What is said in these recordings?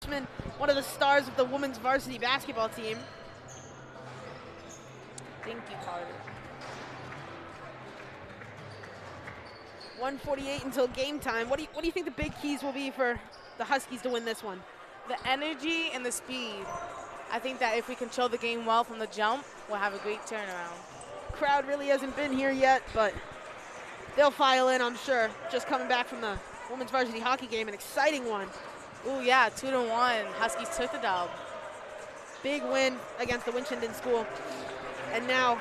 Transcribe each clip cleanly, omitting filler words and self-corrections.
one of the stars of the women's varsity basketball team. Thank you, Carter. 1:48 until game time. What do you think the big keys will be for the Huskies to win this one? The energy and the speed. I think that if we control the game well from the jump, we'll have a great turnaround. Crowd really hasn't been here yet, but they'll file in, I'm sure. Just coming back from the women's varsity hockey game, an exciting one. Ooh, yeah, 2-1. Huskies took the dub. Big win against the Winchendon School. And now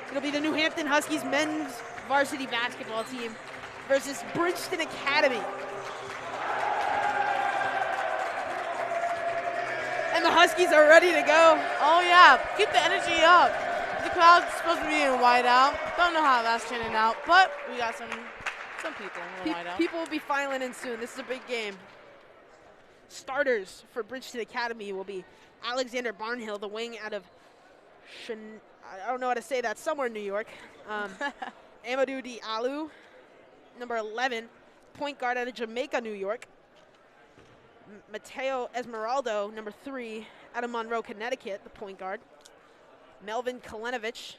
it'll be the New Hampton Huskies men's varsity basketball team versus Bridgton Academy. And the Huskies are ready to go. Oh, yeah. Keep the energy up. The crowd's supposed to be in whiteout. Don't know how that's turning out, but we got some people in whiteout. People will be filing in soon. This is a big game. Starters for Bridgton Academy will be Alexander Barnhill, the wing out of I don't know how to say that, somewhere in New York. Amadou Diallo, number 11, point guard out of Jamaica, New York. Mateo Esmeraldo, number 3, out of Monroe, Connecticut, the point guard. Melvin Kalenovich,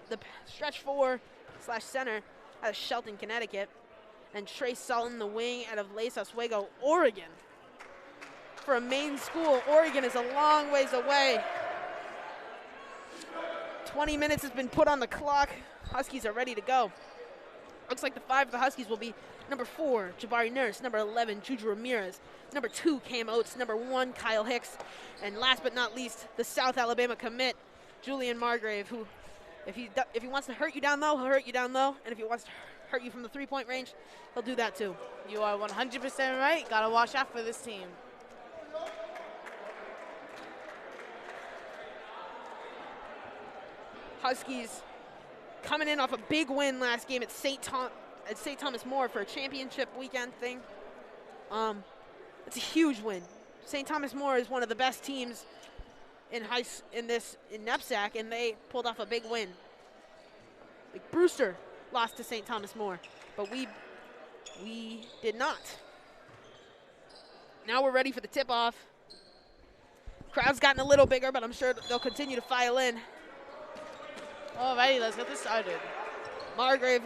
the stretch 4/center out of Shelton, Connecticut. And Trey Sultan, the wing out of Les Oswego, Oregon. For a main school, Oregon is a long ways away. 20 minutes has been put on the clock. Huskies are ready to go. Looks like the 5 of the Huskies will be number 4, Jabari Nurse, number 11, Juju Ramirez, number 2, Cam Oates, number 1, Kyle Hicks, and last but not least, the South Alabama commit, Julian Margrave, who, if he wants to hurt you down low, he'll hurt you down low, and if he wants to hurt you from the three-point range, he'll do that too. You are 100% right. Got to watch out for this team. Huskies coming in off a big win last game at St. Thomas More for a championship weekend thing. It's a huge win. St. Thomas More is one of the best teams in NEPSAC, and they pulled off a big win. Like Brewster lost to St. Thomas More, but we did not. Now we're ready for the tip-off. Crowd's gotten a little bigger, but I'm sure they'll continue to file in. Alrighty, let's get this started. Margrave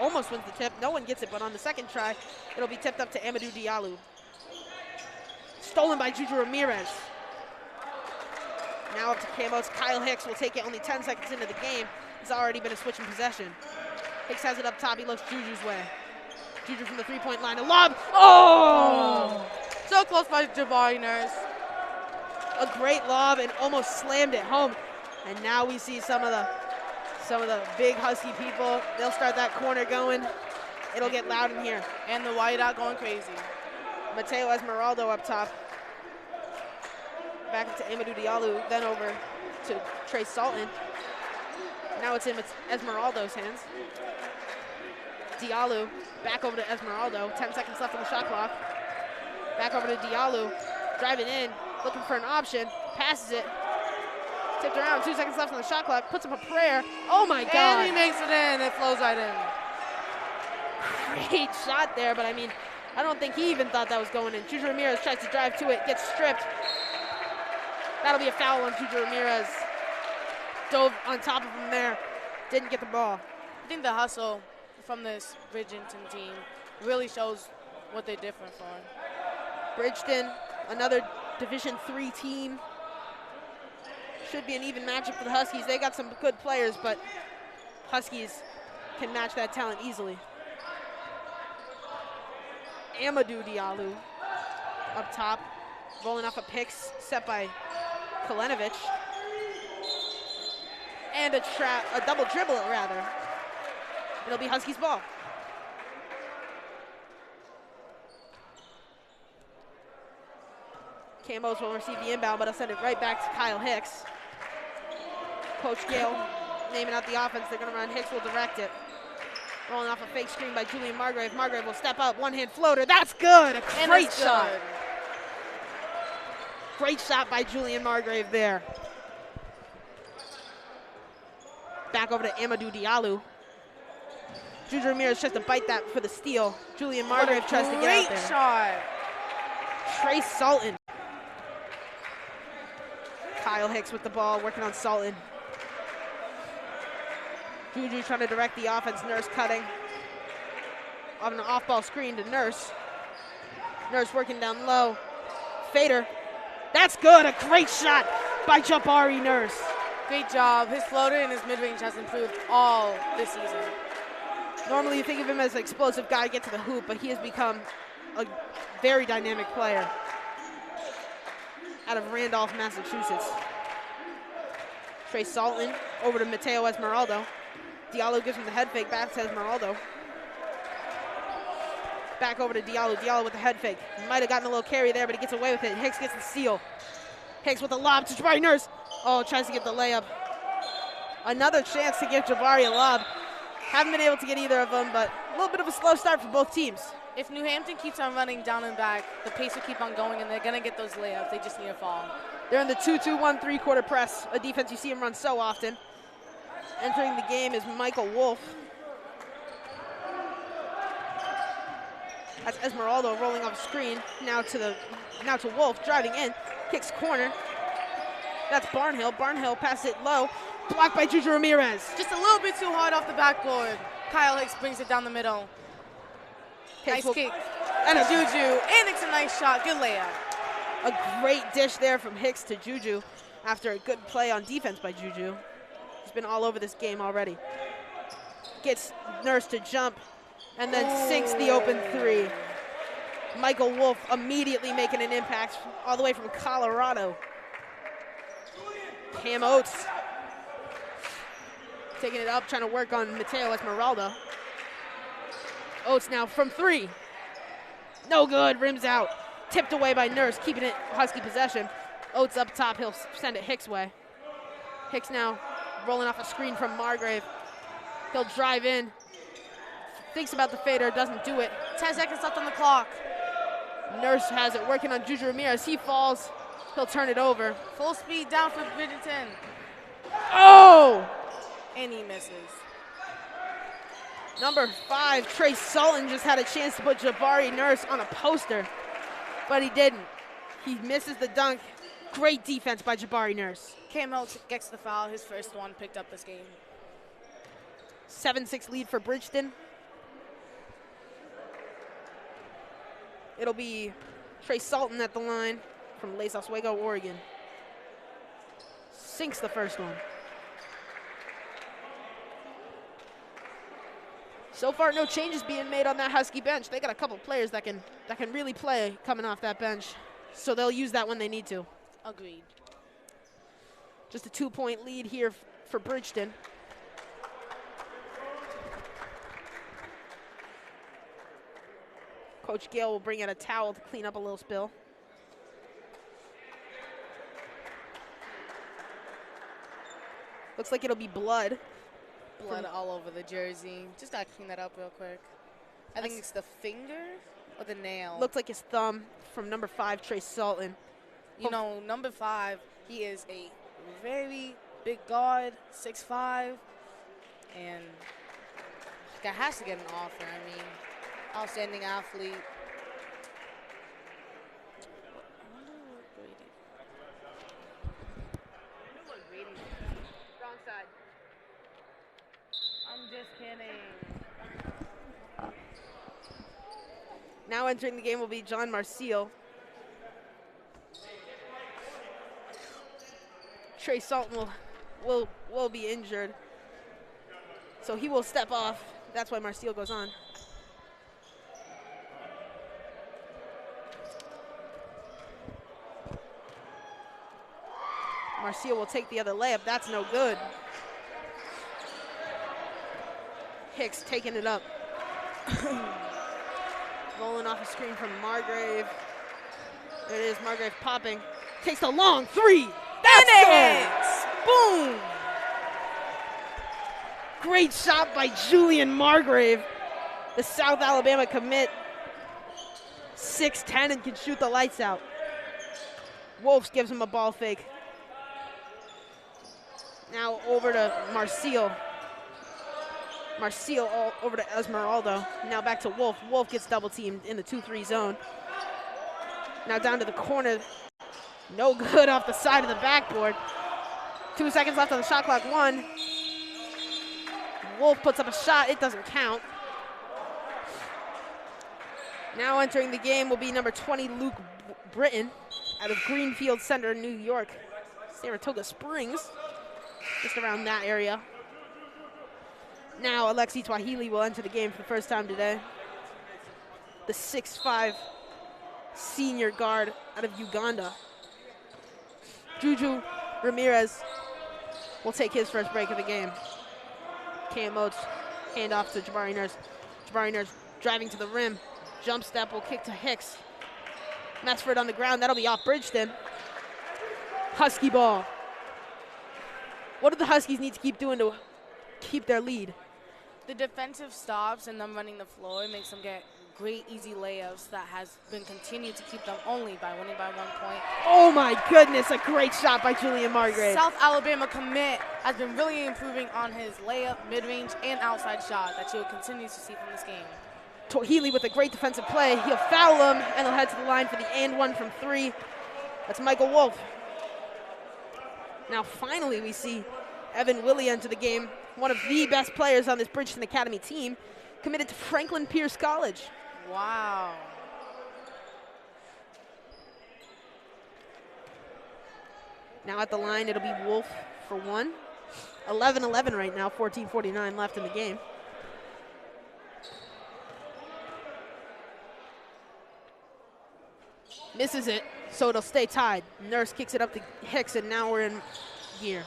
almost wins the tip. No one gets it, but on the second try, it'll be tipped up to Amadou Diallo. Stolen by Juju Ramirez. Now up to Camos. Kyle Hicks will take it only 10 seconds into the game. It's already been a switch in possession. Hicks has it up top. He looks Juju's way. Juju from the three-point line. A lob. Oh! So close by Jabari Nurse. A great lob and almost slammed it home. And now we see some of the big Husky people. They'll start that corner going. It'll get loud in here. And the whiteout going crazy. Mateo Esmeraldo up top. Back to Amadou Diallo, then over to Trey Sultan. Now it's in Esmeraldo's hands. Diallo back over to Esmeraldo. 10 seconds left on the shot clock. Back over to Diallo. Driving in, looking for an option. Passes it. Tipped around, 2 seconds left on the shot clock. Puts up a prayer. Oh my God. And he makes it in. It flows right in. Great shot there, but I mean, I don't think he even thought that was going in. Juju Ramirez tries to drive to it, gets stripped. That'll be a foul on Juju Ramirez. Dove on top of him there. Didn't get the ball. I think the hustle from this Bridgton team really shows what they're different for. Bridgton, another Division III team. Should be an even matchup for the Huskies. They got some good players, but Huskies can match that talent easily. Amadou Diallo up top, rolling off a pick set by Kalenovich. And a double dribble, rather. It'll be Huskies ball. Cambos will receive the inbound, but I'll send it right back to Kyle Hicks. Coach Gale naming out the offense. They're going to run. Hicks will direct it. Rolling off a fake screen by Julian Margrave. Margrave will step up. One-hand floater. That's good. A great shot. Great shot by Julian Margrave there. Back over to Amadou Diallo. Juju Ramirez tries to bite that for the steal. Julian Margrave tries to get out there. Great shot. Trey Sultan. Kyle Hicks with the ball, working on Sultan. Juju trying to direct the offense. Nurse cutting. On an off-ball screen to Nurse. Nurse working down low. Fader. That's good. A great shot by Jabari Nurse. Great job. His floater and his mid-range has improved all this season. Normally you think of him as an explosive guy, get to the hoop, but he has become a very dynamic player out of Randolph, Massachusetts. Trey Sultan over to Mateo Esmeraldo. Diallo gives him the head fake, back to Esmeraldo. Back over to Diallo. Diallo with the head fake. Might have gotten a little carry there, but he gets away with it. Hicks gets the steal. Hicks with the lob to Jabari Nurse. Oh, tries to get the layup. Another chance to give Jabari a lob. Haven't been able to get either of them, but a little bit of a slow start for both teams. If New Hampton keeps on running down and back, the pace will keep on going, and they're going to get those layups. They just need a fall. They're in the 2-2-1 three-quarter press, a defense you see him run so often. Entering the game is Michael Wolf. That's Esmeraldo rolling off screen. Now to Wolf, driving in. Kicks corner. That's Barnhill. Barnhill passes it low. Blocked by Juju Ramirez. Just a little bit too hard off the backboard. Kyle Hicks brings it down the middle. Hicks nice kick. And a Juju. And it's a nice shot. Good layup. A great dish there from Hicks to Juju after a good play on defense by Juju. He's been all over this game already. Gets Nurse to jump and then sinks the open three. Michael Wolf immediately making an impact all the way from Colorado. Cam Oates taking it up, trying to work on Mateo Esmeralda. Oates now from three. No good, rims out. Tipped away by Nurse, keeping it Husky possession. Oates up top, he'll send it Hicks' way. Hicks now rolling off a screen from Margrave. He'll drive in. Thinks about the fader, doesn't do it. 10 seconds left on the clock. Nurse has it working on Juju Ramirez. He falls, he'll turn it over. Full speed down for Bridgton. Oh! And he misses. Number 5, Trey Sultan just had a chance to put Jabari Nurse on a poster, but he didn't. He misses the dunk. Great defense by Jabari Nurse. Cam Oates gets the foul, his first one, picked up this game. 7-6 lead for Bridgton. It'll be Trey Sultan at the line from Lake Oswego, Oregon. Sinks the first one. So far, no changes being made on that Husky bench. They got a couple players that can really play coming off that bench, so they'll use that when they need to. Agreed. Just a 2-point lead here for Bridgton. Coach Gale will bring out a towel to clean up a little spill. Looks like it'll be blood. Blood all over the jersey. Just gotta clean that up real quick. I think it's the finger or the nail. Looks like his thumb from number 5, Trey Sultan. You know, number 5, he is a very big guard, 6'5", and guy has to get an offer. I mean, outstanding athlete. I wonder what grading. Wrong side. I'm just kidding. Now entering the game will be John Marcial. Trey Sultan will be injured, so he will step off. That's why Marcial goes on. Marcial will take the other layup. That's no good. Hicks taking it up. Rolling off a screen from Margrave. There it is, Margrave popping. Takes the long three. That's good. Boom. Great shot by Julian Margrave, the South Alabama commit. 6'10" and can shoot the lights out. Wolves gives him a ball fake. Now over to Marcial. Marcial over to Esmeraldo. Now back to Wolf. Wolf gets double teamed in the 2-3 zone. Now down to the corner. No good off the side of the backboard. 2 seconds left on the shot clock. 1. Wolf puts up a shot. It doesn't count. Now entering the game will be number 20, Luke Bridgton, out of Greenfield Center, New York. Saratoga Springs, just around that area. Now Alexi Twahili will enter the game for the first time today. The 6'5" senior guard out of Uganda. Juju Ramirez will take his first break of the game. Cam Oates, hand off to Jabari Nurse. Jabari Nurse driving to the rim. Jump step will kick to Hicks. Messford on the ground. That'll be off Bridgton. Husky ball. What do the Huskies need to keep doing to keep their lead? The defensive stops and them running the floor makes them get great, easy layups that has been continued to keep them only by winning by 1 point. Oh my goodness, a great shot by Julian Margrave. South Alabama commit has been really improving on his layup, mid-range, and outside shot that you'll continue to see from this game. Healy with a great defensive play. He'll foul him, and he'll head to the line for the and 1 from 3. That's Michael Wolf. Now finally we see Evan Willie enter the game, one of the best players on this Bridgton Academy team, committed to Franklin Pierce College. Wow. Now at the line, it'll be Wolf for 1. 11-11 right now, 14:49 left in the game. Misses it, so it'll stay tied. Nurse kicks it up to Hicks, and now we're in gear.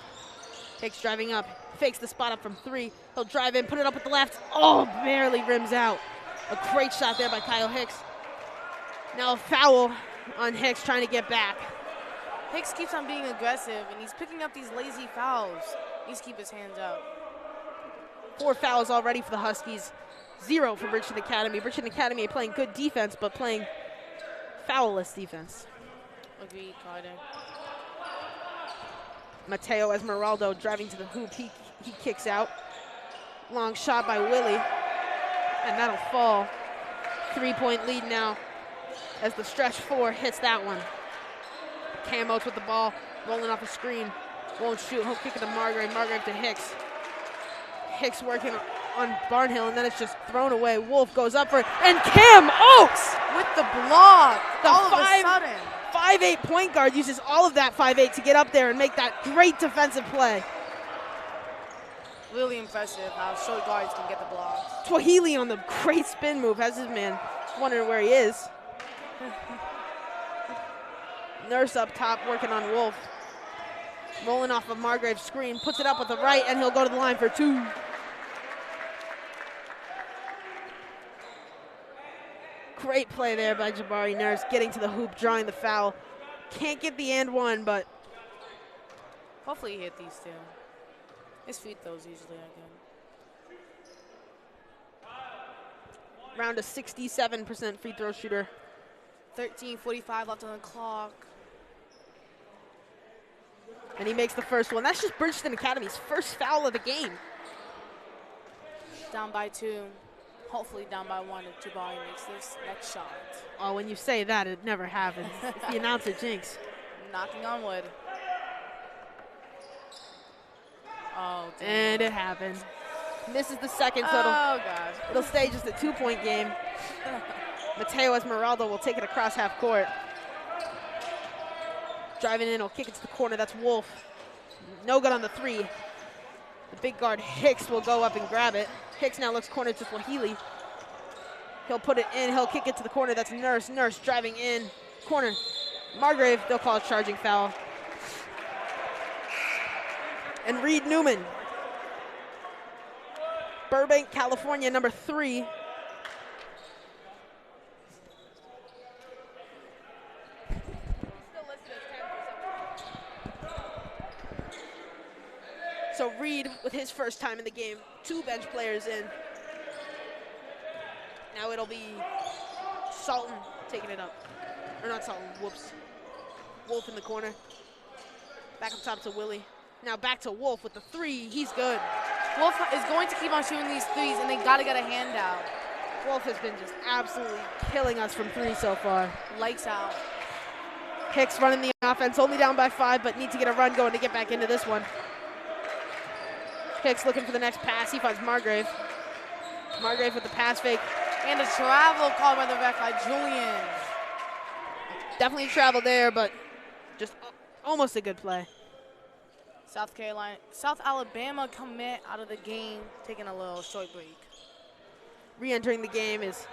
Hicks driving up, fakes the spot up from 3. He'll drive in, put it up with the left. Oh, barely rims out. A great shot there by Kyle Hicks. Now a foul on Hicks trying to get back. Hicks keeps on being aggressive, and he's picking up these lazy fouls. He needs to keep his hands up. 4 fouls already for the Huskies. 0 for Bridgton Academy. Bridgton Academy playing good defense, but playing foul-less defense. Agreed, Carter. Mateo Esmeraldo driving to the hoop. He kicks out. Long shot by Willie, and that'll fall. 3-point lead now as the stretch 4 hits that one. Cam Oates with the ball, rolling off a screen. Won't shoot. He'll kick it to Margrave. Margrave to Hicks. Hicks working on Barnhill, and then it's just thrown away. Wolf goes up for it, and Cam Oates with the block. All of a sudden. 5'8" point guard uses all of that 5'8" to get up there and make that great defensive play. Really impressive how short guards can get the blocks. Twahili on the great spin move has his man wondering where he is. Nurse up top working on Wolf. Rolling off of Margrave's screen, puts it up with the right, and he'll go to the line for 2. Great play there by Jabari Nurse, getting to the hoop, drawing the foul. Can't get the and 1, but hopefully he hit these 2. His free throws usually are good. Around a 67% free throw shooter. 13:45 left on the clock. And he makes the first one. That's just Bridgton Academy's first foul of the game. Down by 2. Hopefully down by 1 if Jabari makes this next shot. Oh, when you say that, it never happens. It's the announcer jinx. Knocking on wood. Oh, damn. And it happened. Misses the second, so it'll stay just a 2-point game. Mateo Esmeraldo will take it across half court. Driving in, he'll kick it to the corner. That's Wolf. No good on the 3. The big guard Hicks will go up and grab it. Hicks now looks corner to Swahili. He'll put it in. He'll kick it to the corner. That's Nurse. Nurse driving in. Corner. Margrave, they'll call a charging foul. And Reed Newman. Burbank, California, number 3. So Reed, with his first time in the game, 2 bench players in. Now it'll be Salton taking it up. Or not Salton, whoops. Wolf in the corner. Back up top to Willie. Now back to Wolf with the 3. He's good. Wolf is going to keep on shooting these 3s, and they got to get a handout. Wolf has been just absolutely killing us from 3 so far. Lights out. Hicks running the offense, only down by 5, but need to get a run going to get back into this one. Hicks looking for the next pass. He finds Margrave. Margrave with the pass fake. And a travel called by the ref by Julian. Definitely travel there, but just almost a good play. South Alabama commit out of the game, taking a little short break. Re-entering the game is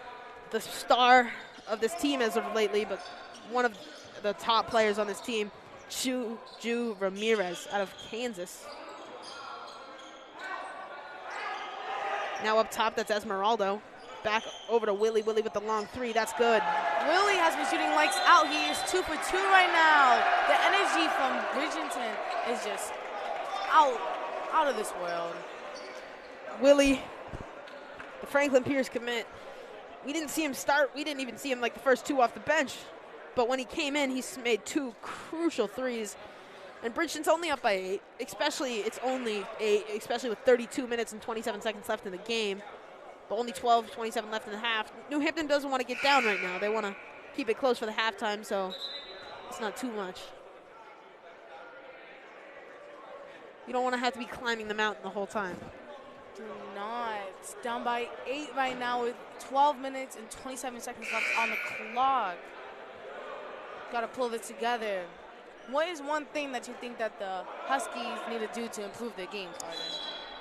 the star of this team as of lately, but one of the top players on this team, Juju Ramirez out of Kansas. Now up top, that's Esmeraldo. Back over to Willie. Willie with the long 3. That's good. Willie has been shooting lights out. He is 2 for 2 right now. The energy from Bridgton is just out of this world. Willie, the Franklin Pierce commit. We didn't see him start. We didn't even see him like the first 2 off the bench. But when he came in, he's made 2 crucial threes. And Bridgton's only up by 8, especially with 32 minutes and 27 seconds left in the game. But only 27 left in the half. New Hampton doesn't want to get down right now. They want to keep it close for the halftime, so it's not too much. You don't want to have to be climbing the mountain the whole time. Do not. It's down by 8 right now with 12 minutes and 27 seconds left on the clock. Got to pull this together. What is one thing that you think that the Huskies need to do to improve their game, Carter?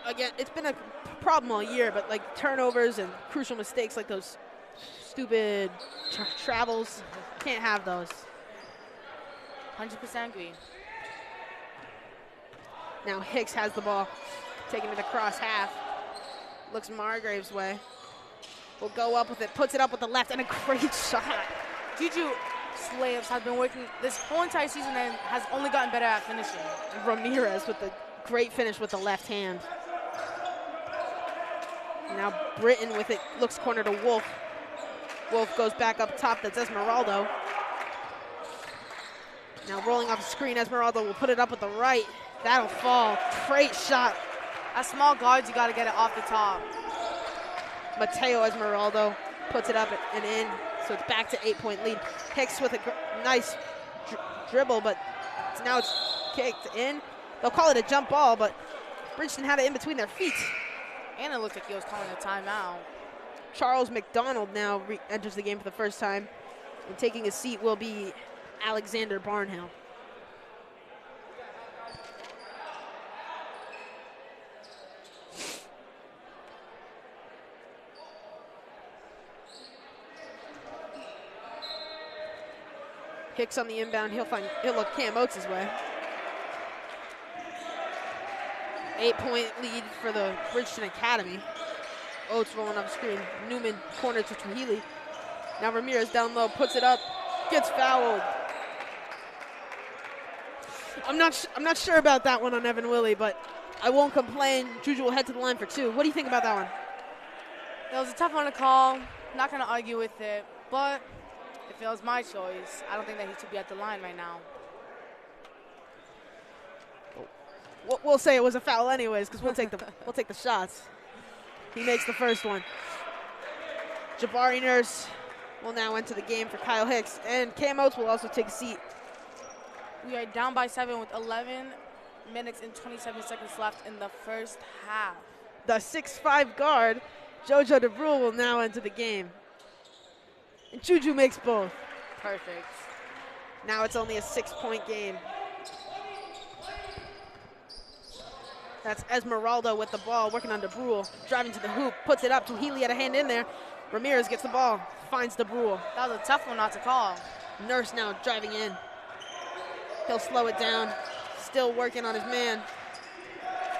Again, it's been a problem all year, but like turnovers and crucial mistakes like those stupid travels, can't have those. 100% agree. Now Hicks has the ball, taking it across half. Looks Margrave's way. Will go up with it, puts it up with the left, and a great shot. Juju Slaves has been working this whole entire season and has only gotten better at finishing. Ramirez with the great finish with the left hand. Now Britton with it, looks corner to Wolf. Wolf goes back up top, that's Esmeraldo. Now rolling off the screen, Esmeraldo will put it up with the right. That'll fall, great shot. As small guards, you gotta get it off the top. Mateo Esmeraldo puts it up and in, so it's back to 8-point lead. Hicks with a nice dribble, but now it's kicked in. They'll call it a jump ball, but Bridgton had it in between their feet. And it looks like he was calling a timeout. Charles McDonald now enters the game for the first time. And taking his seat will be Alexander Barnhill. Hicks on the inbound, he'll look Cam Oates' way. 8-point lead for the Bridgton Academy. Oates rolling up screen. Newman corner to Trujillo. Now Ramirez down low, puts it up, gets fouled. I'm not sure about that one on Evan Willie, but I won't complain. Juju will head to the line for 2. What do you think about that one? That was a tough one to call. Not gonna argue with it, but if it was my choice, I don't think that he should be at the line right now. We'll say it was a foul anyways, because we'll take the shots. He makes the first one. Jabari Nurse will now enter the game for Kyle Hicks, and Cam Oates will also take a seat. We are down by 7 with 11 minutes and 27 seconds left in the first half. The 6'5" guard, Jojo DeBrule, will now enter the game. And Juju makes both. Perfect. Now it's only a 6-point game. That's Esmeraldo with the ball, working on DeBrule, driving to the hoop, puts it up. Tuhili had a hand in there. Ramirez gets the ball, finds DeBrule. That was a tough one not to call. Nurse now driving in. He'll slow it down, still working on his man.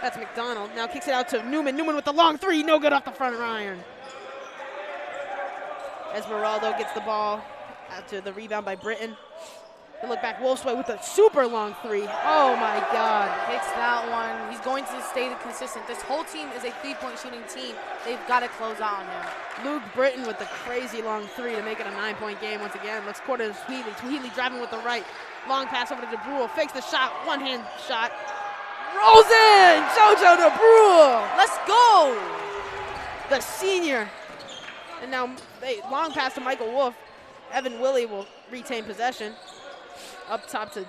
That's McDonald. Now kicks it out to Newman. Newman with the long 3, no good off the front iron. Esmeraldo gets the ball after the rebound by Britton. He'll look back Wolf's way with a super long 3. Oh my God. Hits that one. He's going to stay consistent. This whole team is a 3-point shooting team. They've got to close out on him. Luke Britton with the crazy long 3 to make it a 9-point game once again. Looks quarter to Tuhili. Tuhili driving with the right. Long pass over to DeBrule. Fakes the shot. One-hand shot. Rolls in! Jojo DeBrule! Let's go! The senior. And now long pass to Michael Wolf. Evan Willie will retain possession. Up top to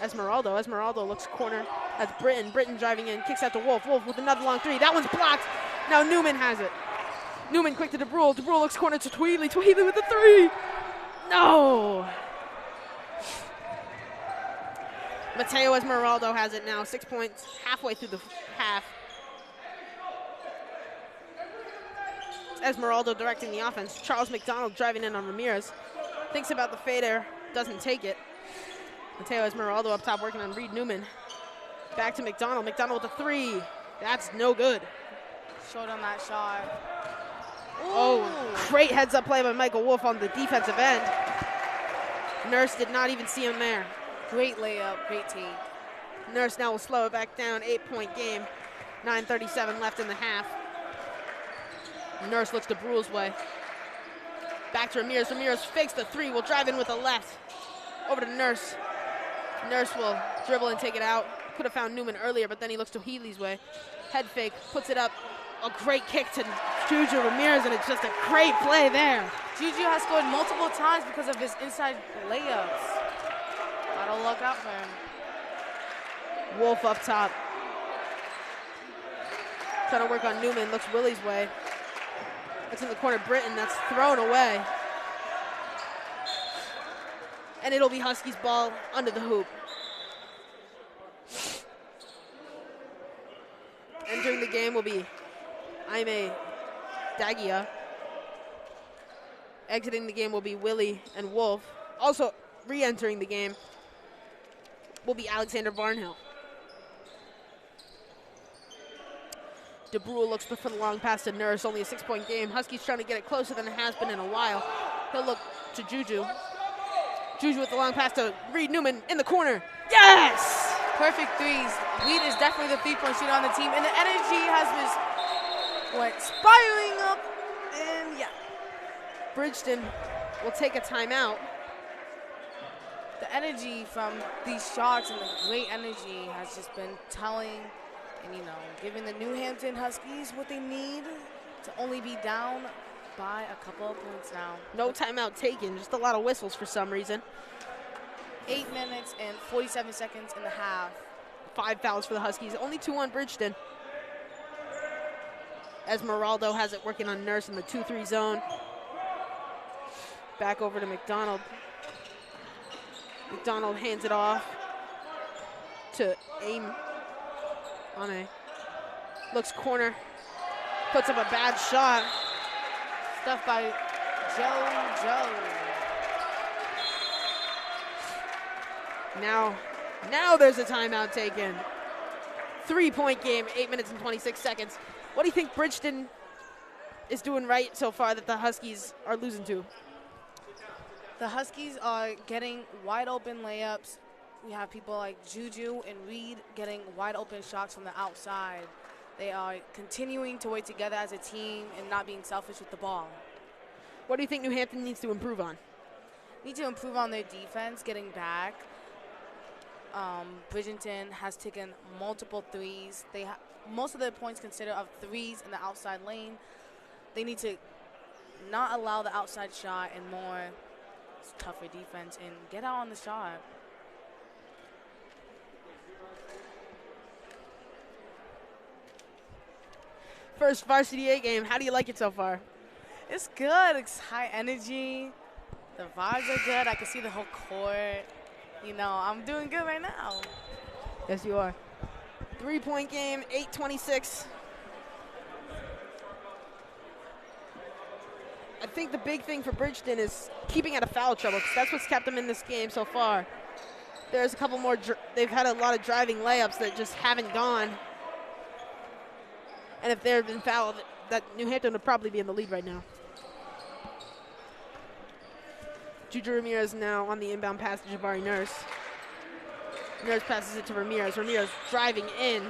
Esmeralda. Esmeralda looks corner. That's Britton. Britton driving in. Kicks out to Wolf. Wolf with another long three. That one's blocked. Now Newman has it. Newman quick to DeBrule. DeBrule looks corner to Tweedley. Tweedley with the three. No. Mateo Esmeralda has it now. 6 points halfway through the half. Esmeralda directing the offense. Charles McDonald driving in on Ramirez. Thinks about the fader. Doesn't take it. Mateo Esmeralda up top working on Reed Newman. Back to McDonald. McDonald with the three. That's no good. Short on that shot. Ooh. Oh, great heads-up play by Michael Wolf on the defensive end. Nurse did not even see him there. Great layup, great take. Nurse now will slow it back down. 8-point game. 9:37 left in the half. Nurse looks to Brule's way. Back to Ramirez. Ramirez fakes the three. Will drive in with the left. Over to Nurse. Nurse will dribble and take it out. Could have found Newman earlier, but then he looks to Healy's way. Head fake, puts it up. A great kick to Juju Ramirez, and it's just a great play there. Juju has scored multiple times because of his inside layups. Gotta look out for him. Wolf up top. Trying to work on Newman, looks Willie's way. That's in the corner, Britton, that's thrown away. And it'll be Huskies ball under the hoop. Entering the game will be Aime Dagia. Exiting the game will be Willie and Wolf. Also re-entering the game will be Alexander Barnhill. DeBrule looks for the long pass to Nurse, only a 6-point game. Huskies trying to get it closer than it has been in a while. He'll look to Juju. Juju with the long pass to Reed Newman in the corner. Yes! Perfect threes. Reed is definitely the three-point shooter on the team, and the energy has been spiraling up, and yeah. Bridgton will take a timeout. The energy from these shots and the great energy has just been telling and, giving the New Hampton Huskies what they need to only be down by a couple of points now. No timeout taken, just a lot of whistles for some reason. 8 minutes and 47 seconds in the half. 5 fouls for the Huskies, only 2 on Bridgton. Esmeralda has it working on Nurse in the 2-3 zone. Back over to McDonald. McDonald hands it off to Aim. Ane. Looks corner. Puts up a bad shot. Stuff by Joe. Now there's a timeout taken. 3-point game, 8 minutes and 26 seconds. What do you think Bridgton is doing right so far that the Huskies are losing to? The Huskies are getting wide open layups. We have people like Juju and Reed getting wide open shots from the outside. They are continuing to work together as a team and not being selfish with the ball. What do you think New Hampton needs to improve on? Need to improve on their defense, getting back. Bridgton has taken multiple threes. Most of their points considered of threes in the outside lane. They need to not allow the outside shot and more tougher defense and get out on the shot. First varsity A game, how do you like it so far? It's good. It's high energy. The vibes are good. I can see the whole court. I'm doing good right now. Yes, you are. 3-point game, 8:26. I think the big thing for Bridgton is keeping out of foul trouble, because that's what's kept them in this game so far. There's a couple more. They've had a lot of driving layups that just haven't gone. And if there had been fouled, that New Hampton would probably be in the lead right now. Juju Ramirez now on the inbound pass to Jabari Nurse. Nurse passes it to Ramirez. Ramirez driving in.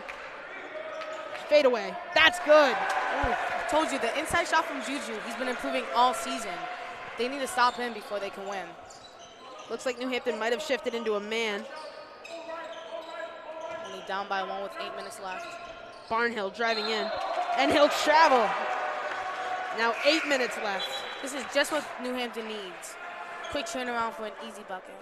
Fade away. That's good. Ooh, I told you, the inside shot from Juju, he's been improving all season. They need to stop him before they can win. Looks like New Hampton might have shifted into a man. Only down by 1 with 8 minutes left. Barnhill driving in, and he'll travel. Now 8 minutes left. This is just what New Hampton needs. Quick turnaround for an easy bucket.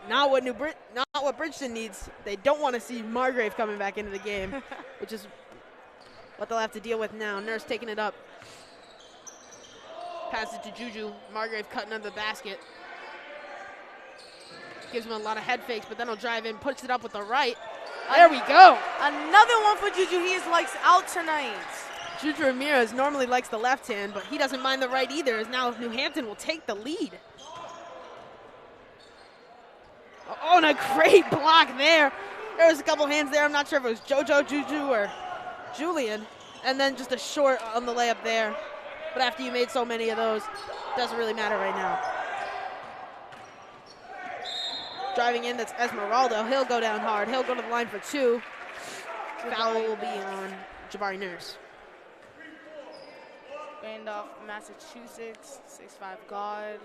not what Bridgton needs. They don't want to see Margrave coming back into the game, which is what they'll have to deal with now. Nurse taking it up. Pass it to Juju. Margrave cutting under the basket. Gives him a lot of head fakes, but then he'll drive in, puts it up with the right. There we go. Another one for Juju. He is lights out tonight. Juju Ramirez normally likes the left hand, but he doesn't mind the right either, as now New Hampton will take the lead. Oh, and a great block there. There was a couple hands there. I'm not sure if it was JoJo, Juju, or Julian. And then just a short on the layup there. But after you made so many of those, it doesn't really matter right now. Driving in, that's Esmeralda. He'll go down hard. He'll go to the line for two. Foul will be on Jabari Nurse. Randolph, Massachusetts, 6'5" guard.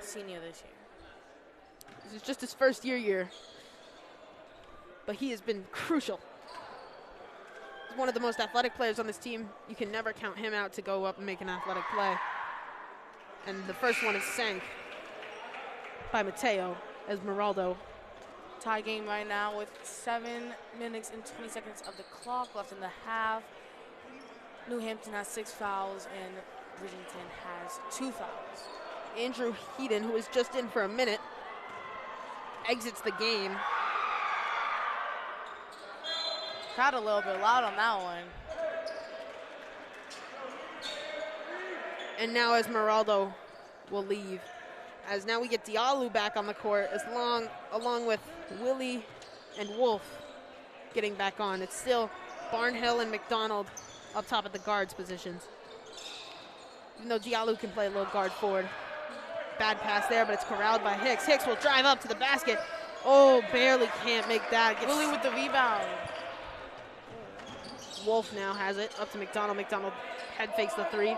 Senior this year. This is just his first year. But he has been crucial. He's one of the most athletic players on this team. You can never count him out to go up and make an athletic play. And the first one is sank by Mateo Esmeraldo. Tie game right now with 7 minutes and 20 seconds of the clock left in the half. New Hampton has 6 fouls and Bridgton has 2 fouls. Andrew Heaton, who is just in for a minute, exits the game. Crowd a little bit loud on that one. And now Esmeraldo will leave. As now we get Diallo back on the court, along with Willie and Wolf getting back on. It's still Barnhill and McDonald up top at the guards positions. Even though Diallo can play a little guard forward. Bad pass there, but it's corralled by Hicks. Hicks will drive up to the basket. Oh, barely can't make that. Willie with the rebound. Wolf now has it, up to McDonald. McDonald head fakes the three.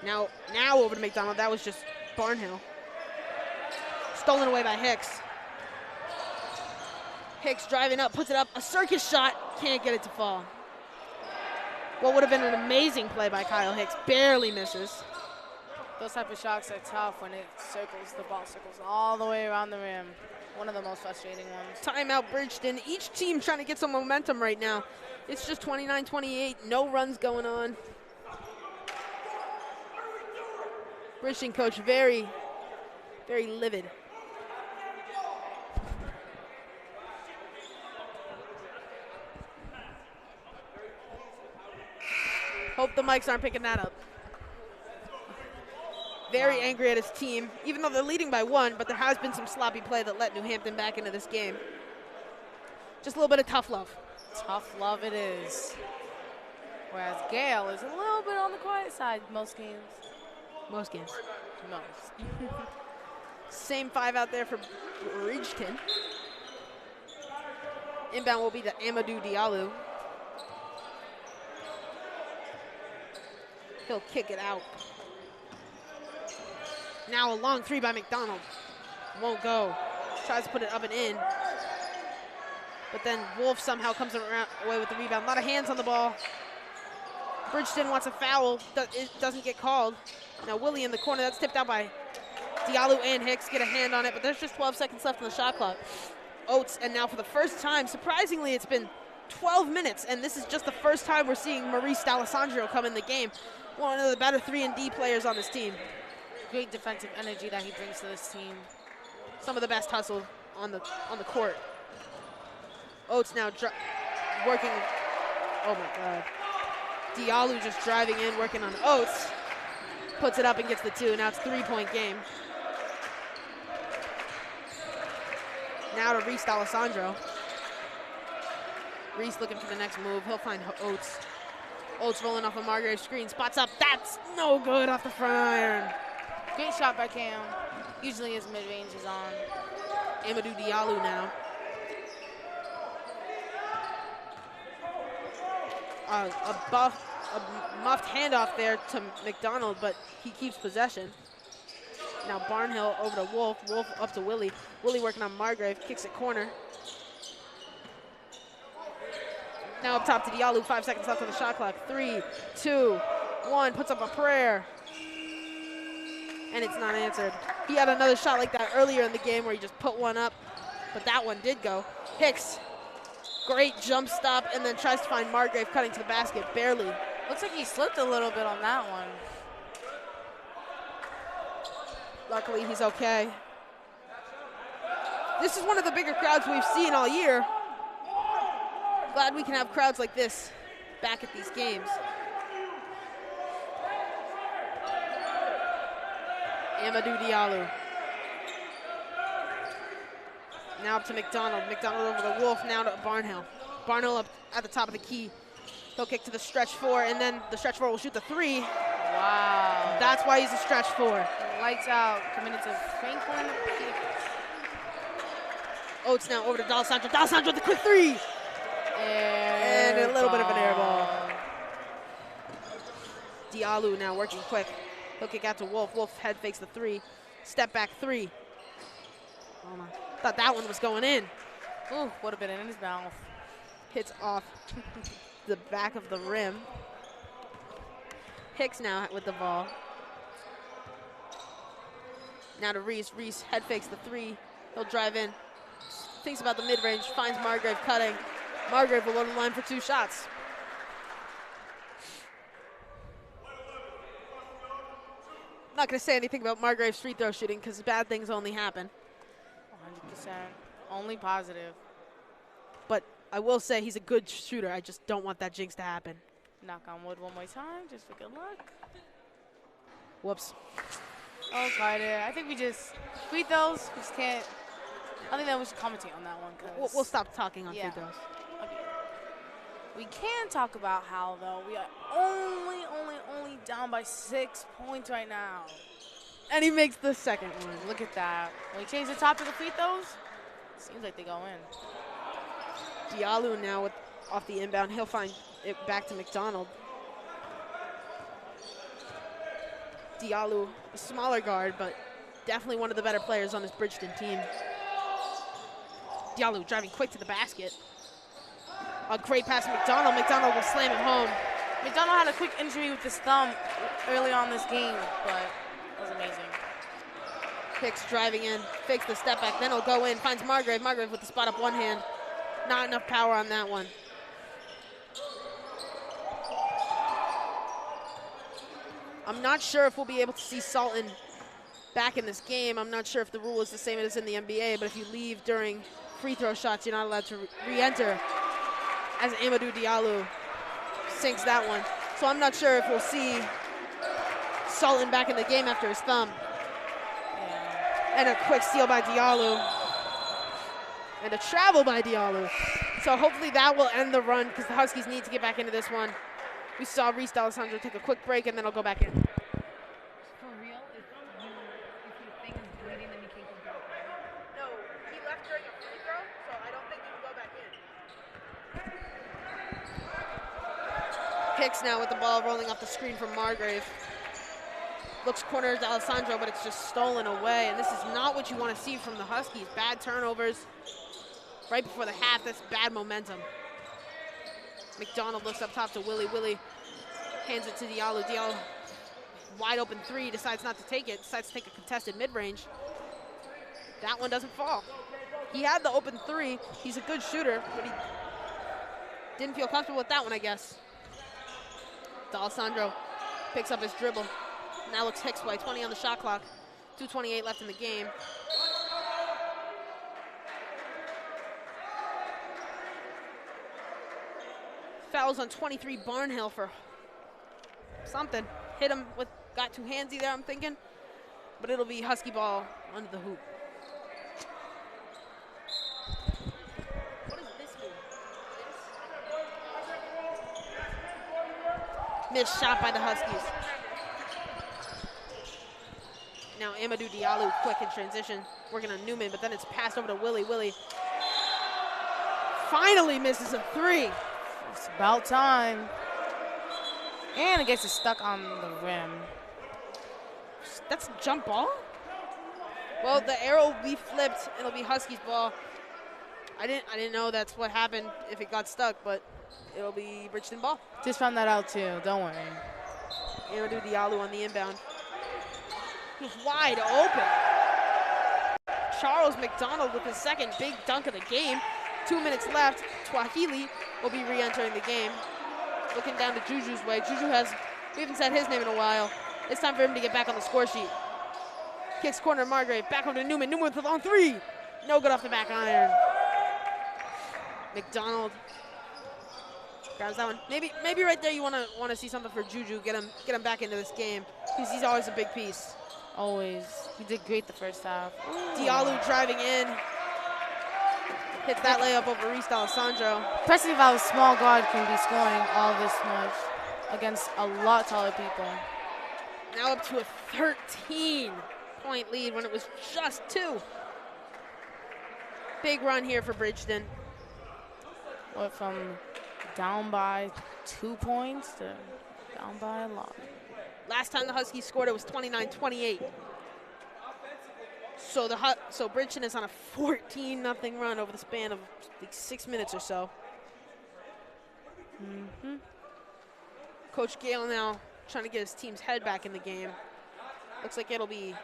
Now over to McDonald. That was just Barnhill. Stolen away by Hicks. Hicks driving up, puts it up. A circus shot, can't get it to fall. What would have been an amazing play by Kyle Hicks. Barely misses. Those type of shots are tough when it circles, the ball circles all the way around the rim. One of the most frustrating ones. Timeout Bridgton. Each team trying to get some momentum right now. It's just 29-28, no runs going on. Bridgton coach very, very livid. Hope the mics aren't picking that up. Very angry at his team, even though they're leading by 1, but there has been some sloppy play that let New Hampton back into this game. Just a little bit of tough love. Tough love it is. Whereas Gale is a little bit on the quiet side most games. Most games. Most. Same 5 out there for Bridgton. Inbound will be to Amadou Diallo. He'll kick it out. Now a long 3 by McDonald. Won't go. Tries to put it up and in. But then Wolf somehow comes away with the rebound. A lot of hands on the ball. Bridgton wants a foul. It doesn't get called. Now Willie in the corner. That's tipped out by Diallo and Hicks. Get a hand on it, but there's just 12 seconds left on the shot clock. Oates, and now for the first time, surprisingly, it's been 12 minutes, and this is just the first time we're seeing Maurice D'Alessandro come in the game. One of the better 3-and-D players on this team. Great defensive energy that he brings to this team. Some of the best hustle on the court. Oates now working. Oh my God. Diallo just driving in, working on Oates. Puts it up and gets the 2. Now it's 3-point game. Now to Reese D'Alessandro. Reese looking for the next move. He'll find Oates. Oates rolling off a Margrave screen. Spots up. That's no good off the front iron. Great shot by Cam. Usually his mid-range is on. Amadou Diallo now. A muffed handoff there to McDonald, but he keeps possession. Now Barnhill over to Wolf. Wolf up to Willie. Willie working on Margrave. Kicks it corner. Now up top to Diallo. 5 seconds left on the shot clock. 3, 2, 1. Puts up a prayer. and it's not answered. He had another shot like that earlier in the game where he just put one up, but that one did go. Hicks, great jump stop, and then tries to find Margrave cutting to the basket, barely. Looks like he slipped a little bit on that one. Luckily, he's okay. This is one of the bigger crowds we've seen all year. Glad we can have crowds like this back at these games. Amadou Diallo. Now up to McDonald. McDonald over the Wolf, now to Barnhill. Barnhill up at the top of the key. He'll kick to the stretch 4, and then the stretch 4 will shoot the 3. Wow. That's why he's a stretch 4. Lights out, committed to Franklin. Oates now over to D'Alessandro. D'Alessandro with the quick 3. And a little bit of an air ball. Diallo now working quick. He'll kick out to Wolf. Wolf head fakes the 3. Step back 3. Oh my. Thought that one was going in. Ooh, would have been in his mouth. Hits off the back of the rim. Hicks now with the ball. Now to Reese. Reese head fakes the 3. He'll drive in. Thinks about the mid-range. Finds Margrave cutting. Margrave will go to the line for 2 shots. I'm not going to say anything about Margrave's free throw shooting because bad things only happen. 100%. Only positive. But I will say he's a good shooter. I just don't want that jinx to happen. Knock on wood one more time, just for good luck. Whoops. Oh, Carter. I think we just, free throws, we just can't. I think that we should commentate on that one. We'll stop talking on free throws. Okay. We can talk about how, though, we are only down by 6 points right now. And he makes the second one. Look at that. When we change the topic of free throws, seems like they go in. Diallo now off the inbound. He'll find it back to McDonald. Diallo, a smaller guard, but definitely one of the better players on this Bridgton team. Diallo driving quick to the basket. A great pass to McDonald. McDonald will slam it home. McDonald had a quick injury with his thumb early on this game, but it was amazing. Hicks driving in, fakes the step back, then he'll go in, finds Margrave. Margrave with the spot up one hand. Not enough power on that one. I'm not sure if we'll be able to see Sultan back in this game. I'm not sure if the rule is the same as in the NBA, but if you leave during free throw shots, you're not allowed to re-enter, as Amadou Diallo sinks that one. So I'm not sure if we'll see Sultan back in the game after his thumb. Yeah. And a quick steal by Diallo. And a travel by Diallo. So hopefully that will end the run because the Huskies need to get back into this one. We saw Reese D'Alessandro take a quick break and then he'll go back in. For real? If your thing is bleeding, then you can't go back in? No, he left during a free throw, so I don't think he can go back in. Hicks now with the ball rolling off the screen from Margrave. Looks corner to D'Alessandro, but it's just stolen away. And this is not what you want to see from the Huskies. Bad turnovers right before the half. That's bad momentum. McDonald looks up top to Willie. Willie hands it to Diallo. Diallo, wide open 3, decides not to take it. Decides to take a contested mid-range. That one doesn't fall. He had the open 3. He's a good shooter, but he didn't feel comfortable with that one, I guess. D'Alessandro picks up his dribble. Now looks Hicks way, 20 on the shot clock. 2:28 left in the game. Fouls on 23 Barnhill for something. Hit him with, got too handsy there, I'm thinking. But it'll be Husky ball under the hoop. What does this mean? Missed shot by the Huskies. Now Amadou Diallo quick in transition, working on Newman, but then it's passed over to Willie. Willie finally misses a 3. It's about time. And it gets it stuck on the rim. That's a jump ball? Well, the arrow will be flipped. It'll be Huskies ball. I didn't know that's what happened if it got stuck, but it'll be Bridgton ball. Just found that out too. Don't worry. Amadou Diallo on the inbound. He was wide open. Charles McDonald with his second big dunk of the game. 2 minutes left. Twahili will be re-entering the game. Looking down to Juju's way. Juju we haven't said his name in a while. It's time for him to get back on the score sheet. Kicks corner Margrave. Back over to Newman. Newman with a long three. No good off the back iron. McDonald grabs that one. Maybe right there you want to see something for Juju. Get him back into this game because he's always a big piece. Always. He did great the first half. Diallo driving in. Hits that layup over Reese D'Alessandro. Especially if a small guard can be scoring all this much against a lot taller people. Now up to a 13-point lead when it was just 2. Big run here for Bridgton. Went from down by 2 points to down by a lot. Last time the Huskies scored, it was 29-28. So Bridgton is on a 14-0 run over the span of like 6 minutes or so. Coach Gale now trying to get his team's head back in the game. Looks like it'll be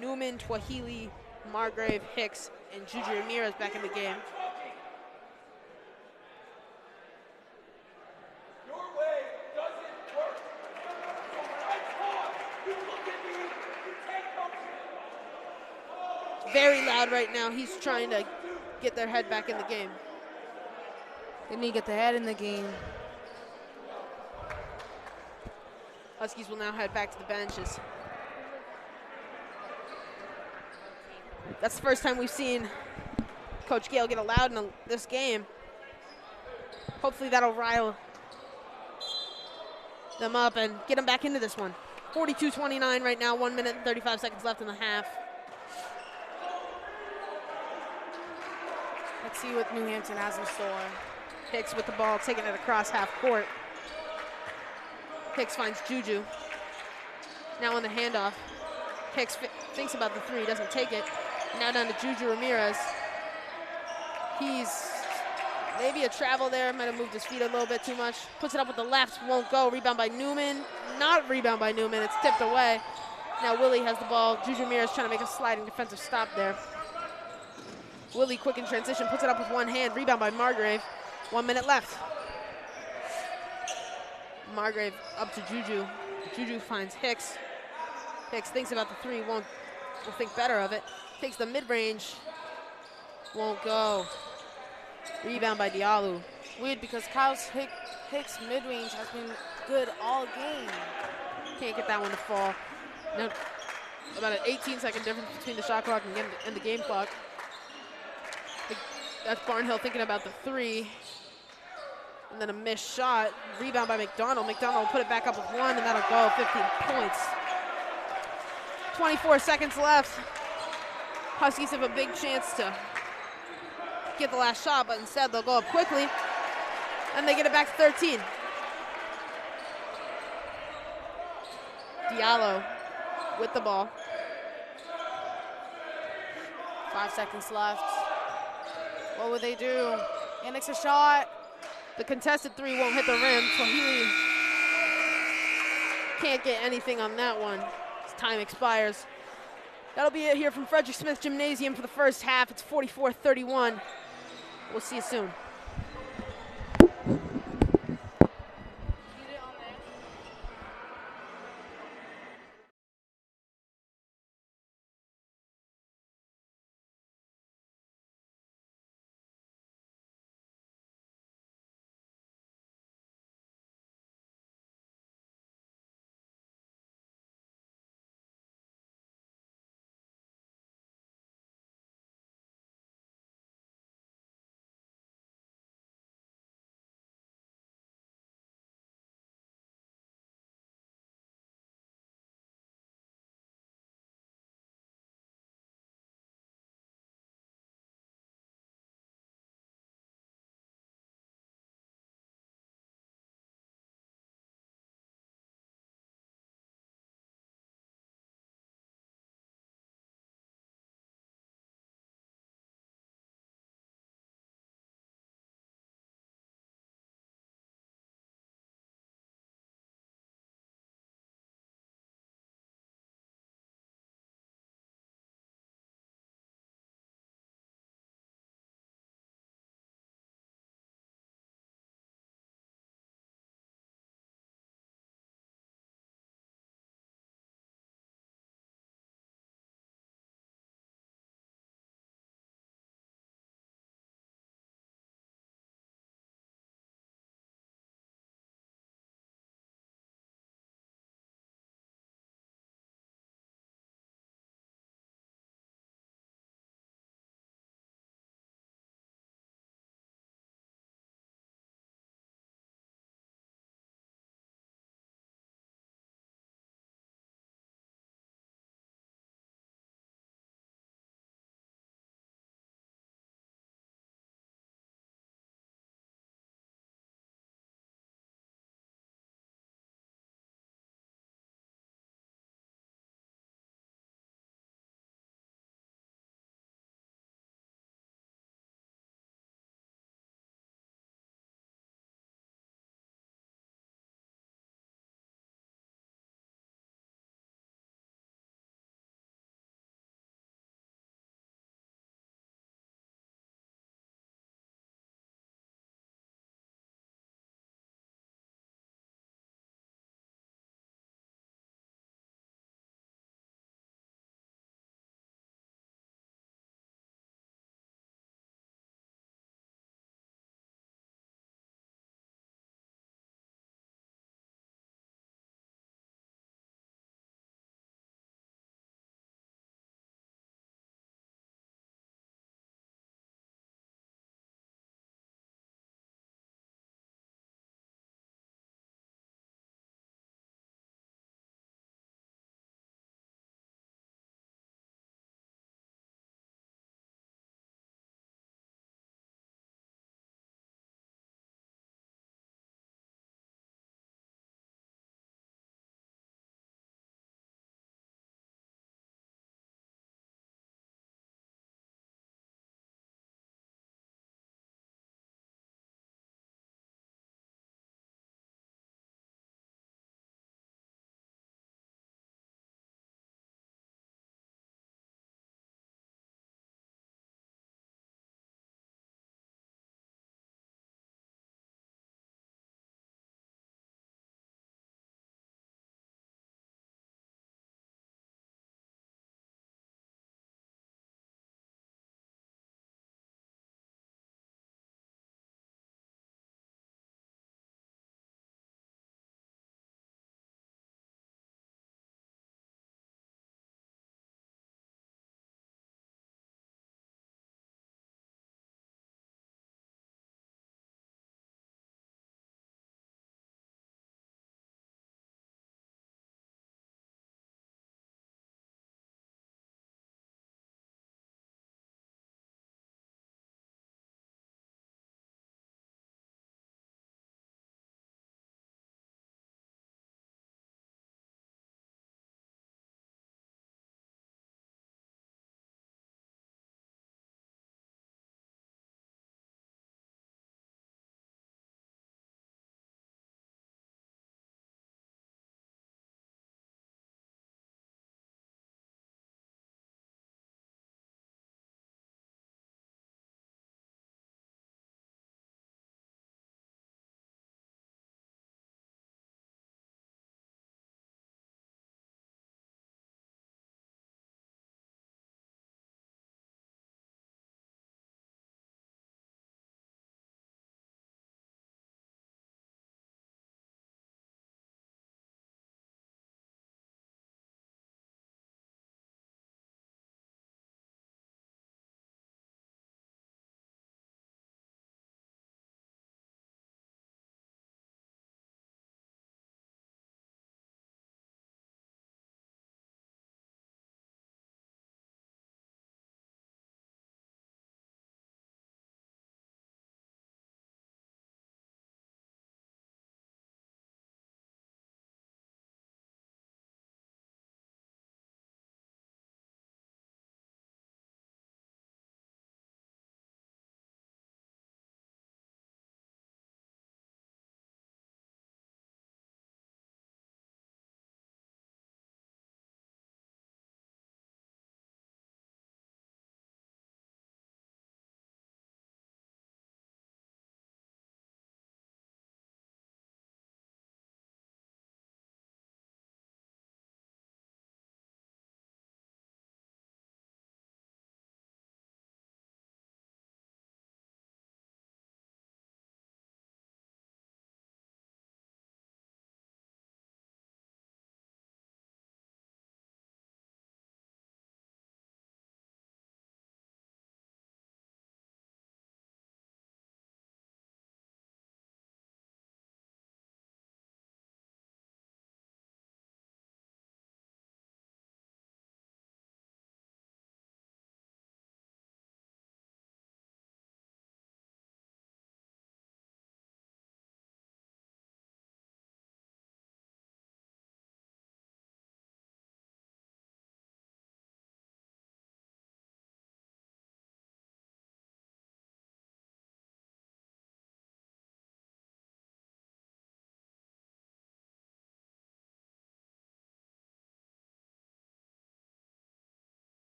Newman, Twahili, Margrave, Hicks, and Juju Ramirez back in the game. Very loud right now. He's trying to get their head back in the game. They need to get their head in the game. Huskies will now head back to the benches. That's the first time we've seen Coach Gale get allowed in this game. Hopefully that'll rile them up and get them back into this one. 42-29 right now, 1 minute and 35 seconds left in the half. Let's see what New Hampton has in store. Hicks with the ball, taking it across half court. Hicks finds Juju. Now on the handoff. Hicks thinks about the three, doesn't take it. Now down to Juju Ramirez. He's maybe a travel there, might have moved his feet a little bit too much. Puts it up with the left, won't go. Rebound by Newman. Not rebound by Newman, it's tipped away. Now Willie has the ball. Juju Ramirez trying to make a sliding defensive stop there. Willie quick in transition, puts it up with one hand. Rebound by Margrave. 1 minute left. Margrave up to Juju. Juju finds Hicks. Hicks thinks about the three, will think better of it. Takes the mid-range, won't go. Rebound by Diallo. Weird because Kyle's Hicks mid-range has been good all game. Can't get that one to fall. Now, about an 18-second difference between the shot clock and the game clock. That's Barnhill thinking about the three. And then a missed shot. Rebound by McDonald. McDonald will put it back up with one, and that'll go. 15 points. 24 seconds left. Huskies have a big chance to get the last shot, but instead they'll go up quickly, and they get it back to 13. Diallo with the ball. 5 seconds left. What would they do? Annex a shot. The contested three won't hit the rim, so he can't get anything on that one. His time expires. That'll be it here from Frederick Smith Gymnasium for the first half. It's 44-31. We'll see you soon.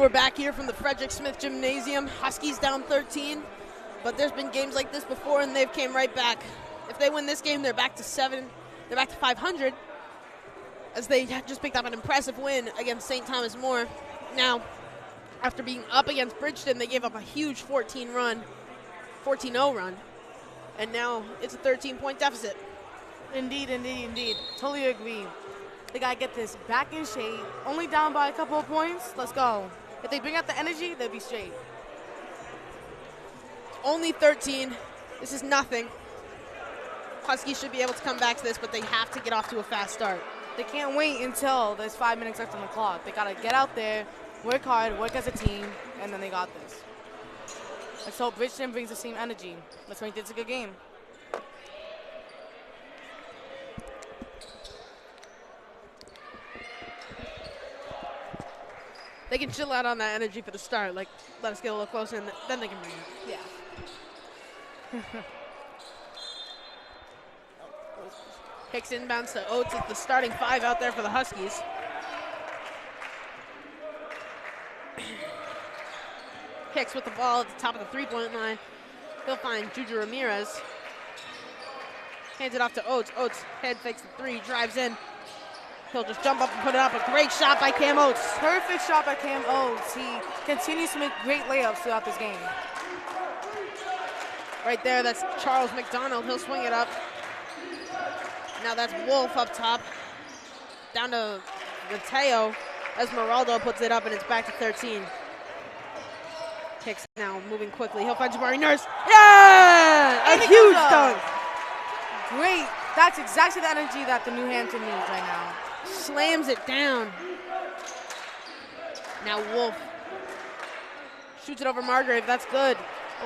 And we're back here from the Frederick Smith Gymnasium. Huskies down 13, but there's been games like this before, and they've came right back. If they win this game, they're back to 7. They're back to 500, as they just picked up an impressive win against St. Thomas More. Now, after being up against Bridgton, they gave up a huge 14-0 run, and now it's a 13-point deficit. Indeed. Totally agree. They got to get this back in shape. Only down by a couple of points. Let's go. If they bring out the energy, they'll be straight. Only 13. This is nothing. Huskies should be able to come back to this, but they have to get off to a fast start. They can't wait until there's 5 minutes left on the clock. They got to get out there, work hard, work as a team, and then they got this. Let's hope Bridgton brings the same energy. Let's make this a good game. They can chill out on that energy for the start. Like, let us get a little closer, and then they can bring it. Yeah. Hicks inbounds to Oates. It's the starting 5 out there for the Huskies. Hicks with the ball at the top of the three-point line. He'll find Juju Ramirez. Hands it off to Oates. Oates head fakes the 3, drives in. He'll just jump up and put it up. A great shot by Cam Oates. Perfect shot by Cam Oates. He continues to make great layups throughout this game. Right there, that's Charles McDonald. He'll swing it up. Now that's Wolf up top. Down to Mateo. Esmeralda puts it up, and it's back to 13. Hicks now moving quickly. He'll find Jabari Nurse. Yeah! A huge dunk. Great. That's exactly the energy that the New Hampton needs right now. Slams it down. Now Wolf shoots it over Margrave. That's good.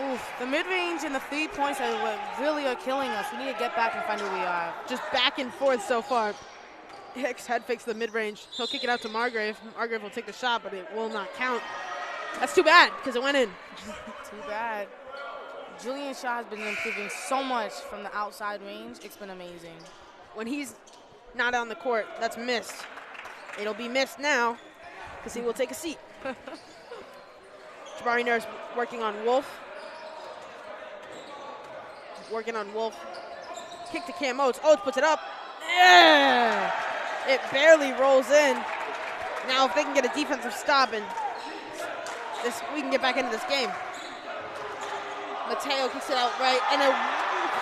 Oof, the mid-range and the 3 points are what really are killing us. We need to get back and find who we are. Just back and forth so far. Hicks head fakes the mid-range. He'll kick it out to Margrave. Margrave will take the shot, but it will not count. That's too bad, because it went in. Too bad. Julian's shot has been improving so much from the outside range. It's been amazing. When he's not on the court, that's missed. It'll be missed now, because he will take a seat. Jabari Nurse working on Wolf. Kick to Cam Oates. Oates puts it up. Yeah! It barely rolls in. Now if they can get a defensive stop, and we can get back into this game. Mateo kicks it out right, and a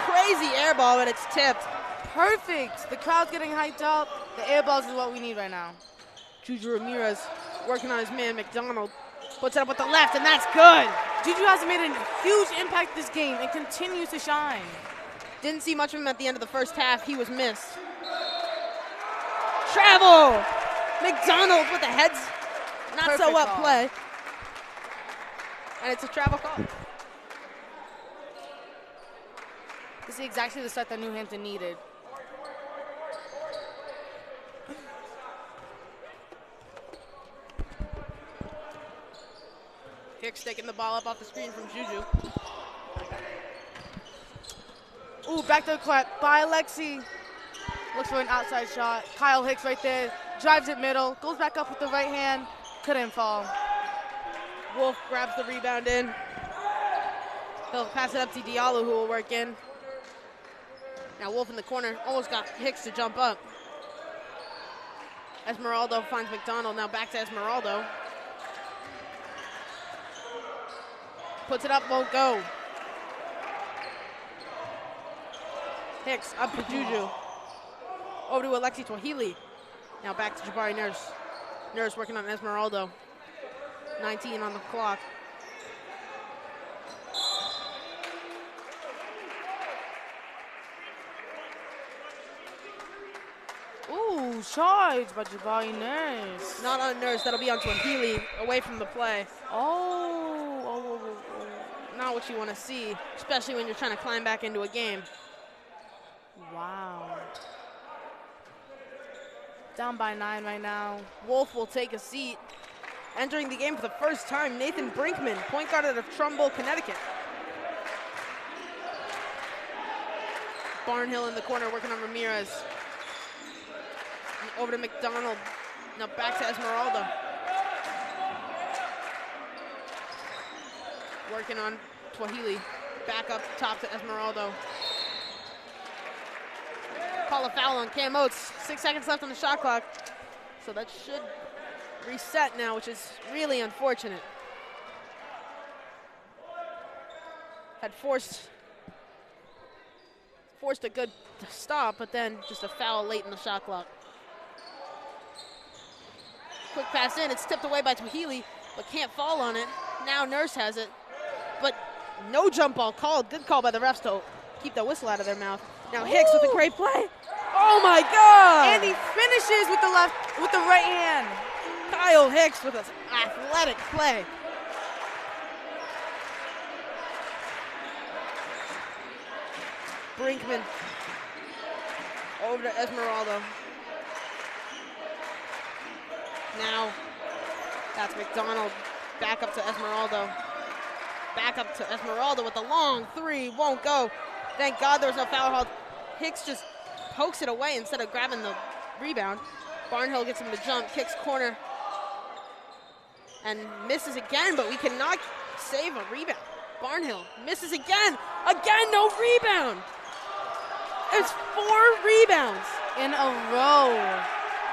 crazy air ball, and it's tipped. Perfect. The crowd's getting hyped up. The air balls is what we need right now. Juju Ramirez working on his man McDonald. Puts it up with the left, and that's good. Juju has made a huge impact this game and continues to shine. Didn't see much of him at the end of the first half. He was missed. Travel! McDonald with the heads. Not Perfect so up call. play. And it's a travel call. This is exactly the start that New Hampton needed. Hicks taking the ball up off the screen from Juju. Ooh, back to the court by Alexi. Looks for an outside shot. Kyle Hicks right there. Drives it middle. Goes back up with the right hand. Couldn't fall. Wolf grabs the rebound in. He'll pass it up to Diallo, who will work in. Now Wolf in the corner. Almost got Hicks to jump up. Esmeralda finds McDonald. Now back to Esmeralda. Puts it up, won't go. Hicks up to Juju. Over to Alexi Twahili. Now back to Jabari Nurse. Nurse working on Esmeralda. 19 on the clock. Ooh, charge by Jabari Nurse. Not on Nurse, that'll be on Twahili, away from the play. Oh. Not what you want to see, especially when you're trying to climb back into a game. Wow. Down by 9 right now. Wolf will take a seat. Entering the game for the first time, Nathan Brinkman, point guard out of Trumbull, Connecticut. Barnhill in the corner working on Ramirez. And over to McDonald. Now back to Esmeralda. Working on Twahili. Back up top to Esmeralda. Call a foul on Cam Oates. 6 seconds left on the shot clock. So that should reset now, which is really unfortunate. Had forced a good stop, but then just a foul late in the shot clock. Quick pass in, it's tipped away by Twahili, but can't fall on it. Now Nurse has it, but no jump ball called. Good call by the refs to keep the whistle out of their mouth. Now Hicks with a great play. Oh my God! And he finishes with the right hand. Kyle Hicks with an athletic play. Brinkman over to Esmeralda. Now that's McDonald. Back up to Esmeralda. Back up to Esmeralda with a long three. Won't go. Thank God there was no foul called. Hicks just pokes it away instead of grabbing the rebound. Barnhill gets him to jump, kicks corner, and misses again, but we cannot save a rebound. Barnhill misses again. Again, no rebound. It's 4 rebounds in a row.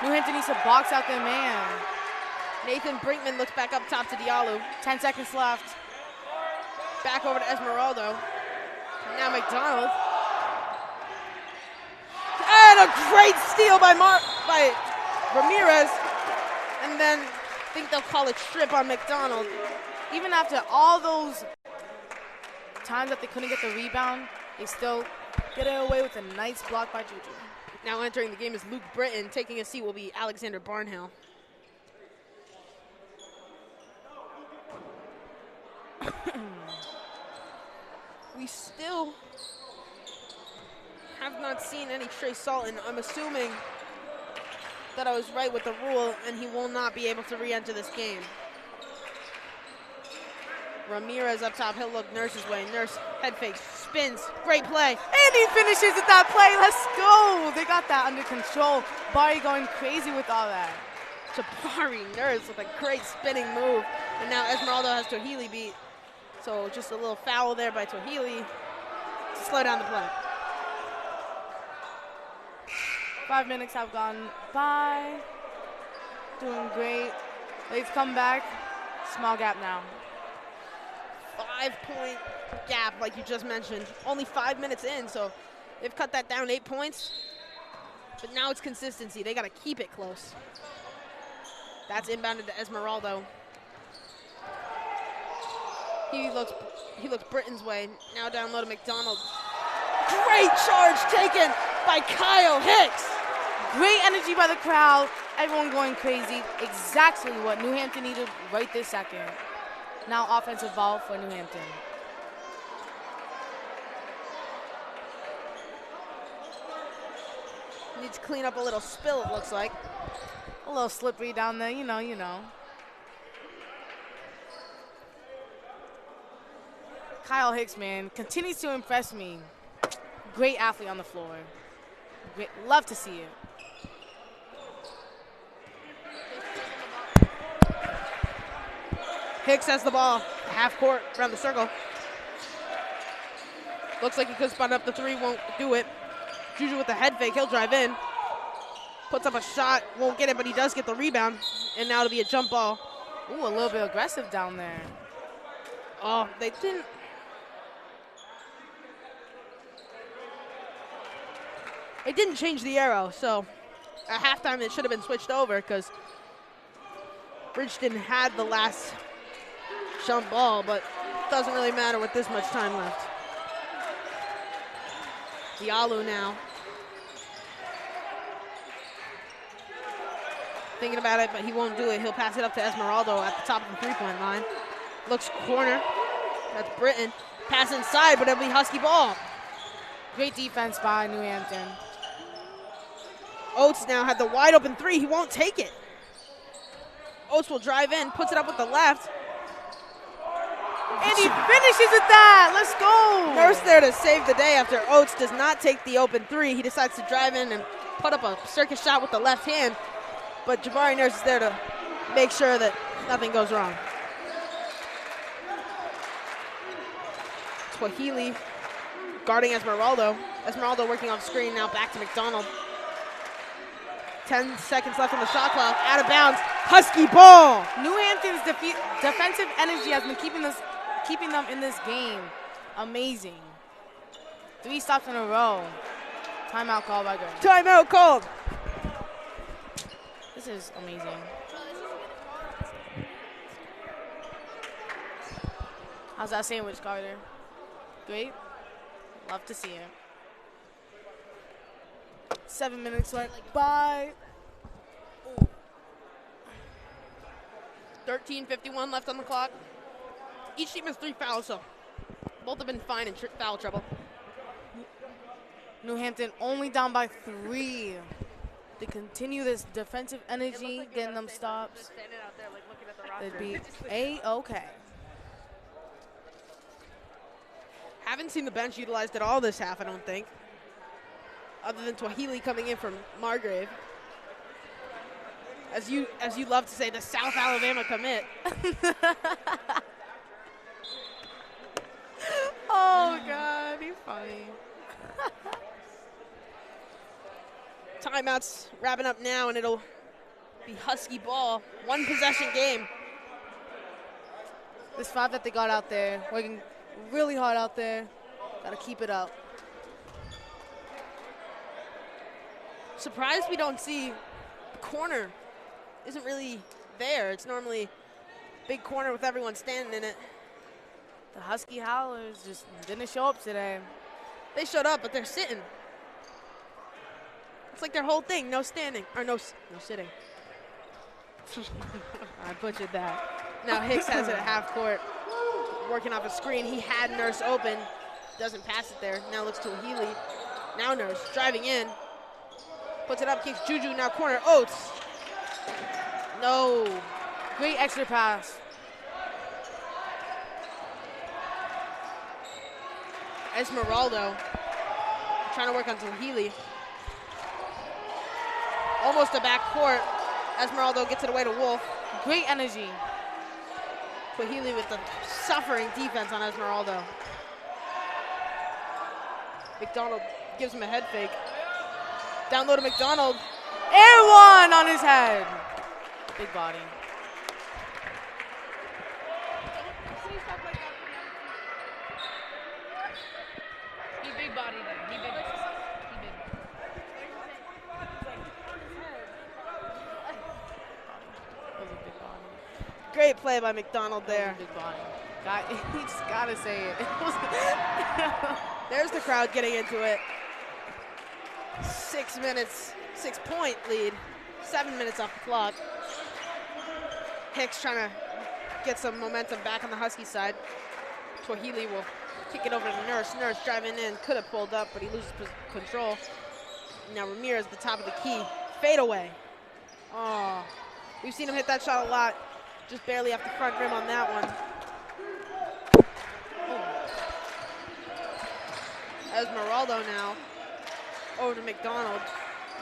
New Hampton needs to box out their man. Nathan Brinkman looks back up top to Diallo. 10 seconds left. Back over to Esmeraldo. Now McDonald. And a great steal by Ramirez. And then I think they'll call a strip on McDonald. Even after all those times that they couldn't get the rebound, they still get it away with a nice block by Juju. Now entering the game is Luke Britton. Taking a seat will be Alexander Barnhill. We still have not seen any Trey Salton. I'm assuming that I was right with the rule and he will not be able to re-enter this game. Ramirez up top, he'll look Nurse's way. Nurse head fake, spins, great play. And he finishes with that play, let's go. They got that under control. Bari going crazy with all that. Jabari Nurse with a great spinning move. And now Esmeraldo has Twahili beat. So just a little foul there by Twahili to slow down the play. 5 minutes have gone by. Doing great. They've come back. Small gap now. 5-point gap, like you just mentioned. Only 5 minutes in, so they've cut that down 8 points. But now it's consistency. They got to keep it close. That's inbounded to Esmeraldo. He looks Britton's way. Now down low to McDonald. Great charge taken by Kyle Hicks. Great energy by the crowd. Everyone going crazy. Exactly what New Hampton needed right this second. Now offensive ball for New Hampton. Needs to clean up a little spill, it looks like. A little slippery down there, you know. Kyle Hicks, man, continues to impress me. Great athlete on the floor. Great, love to see it. Hicks has the ball, half court, around the circle. Looks like he could spot up the three, won't do it. Juju with the head fake, he'll drive in. Puts up a shot, won't get it, but he does get the rebound. And now it'll be a jump ball. Ooh, a little bit aggressive down there. Oh, they didn't. It didn't change the arrow, so at halftime it should have been switched over because Bridgton had the last jump ball, but it doesn't really matter with this much time left. Diallo now. Thinking about it, but he won't do it. He'll pass it up to Esmeraldo at the top of the three-point line. Looks corner. That's Britton. Pass inside, but it'll be Husky ball. Great defense by New Hampton. Oates now had the wide open three. He won't take it. Oates will drive in, puts it up with the left. And he finishes with that. Let's go. Nurse there to save the day after Oates does not take the open three. He decides to drive in and put up a circus shot with the left hand. But Jabari Nurse is there to make sure that nothing goes wrong. Swahili guarding Esmeralda. Esmeralda working off screen, now back to McDonald. 10 seconds left on the shot clock, out of bounds, Husky ball! New Hampton's defensive energy has been keeping them in this game. Amazing. 3 stops in a row. Timeout called by Gurney. Timeout called! This is amazing. How's that sandwich, Carter? Great? Love to see it. 7 minutes left. Bye. 13:51 left on the clock. Each team has 3 fouls, so both have been fine in foul trouble. New Hampton only down by 3. They continue this defensive energy, getting them stops. It'd be A-okay. Haven't seen the bench utilized at all this half, I don't think. Other than Swahili coming in from Margrave. As you love to say, the South Alabama commit. Oh, God, he's funny. Timeouts wrapping up now, and it'll be Husky ball. 1 possession game. This 5 that they got out there, working really hard out there. Got to keep it up. Surprised we don't see the corner. Isn't really there. It's normally big corner with everyone standing in it. The Husky Howlers just didn't show up today. They showed up, but they're sitting. It's like their whole thing, no standing, or no sitting. I butchered that. Now Hicks has it at half court, working off a screen. He had Nurse open, doesn't pass it there. Now looks to Healy. Now Nurse driving in, puts it up, kicks Juju, now corner, Oates. No. Great extra pass. Esmeralda trying to work on Swahili. Almost a back court. Esmeralda gets it away to Wolf. Great energy. Swahili with the suffering defense on Esmeralda. McDonald gives him a head fake. Down low to McDonald. Air one on his head. Big body. He big body there. He big. Great play by McDonald there. Big body. He just gotta say it. There's the crowd getting into it. 6 minutes, 6-point lead. 7 minutes off the clock. Hicks trying to get some momentum back on the Husky side. Swahili will kick it over to Nurse. Nurse driving in, could have pulled up, but he loses control. Now Ramirez, the top of the key. Fade away. Oh, we've seen him hit that shot a lot. Just barely off the front rim on that one. Esmeralda now over to McDonald.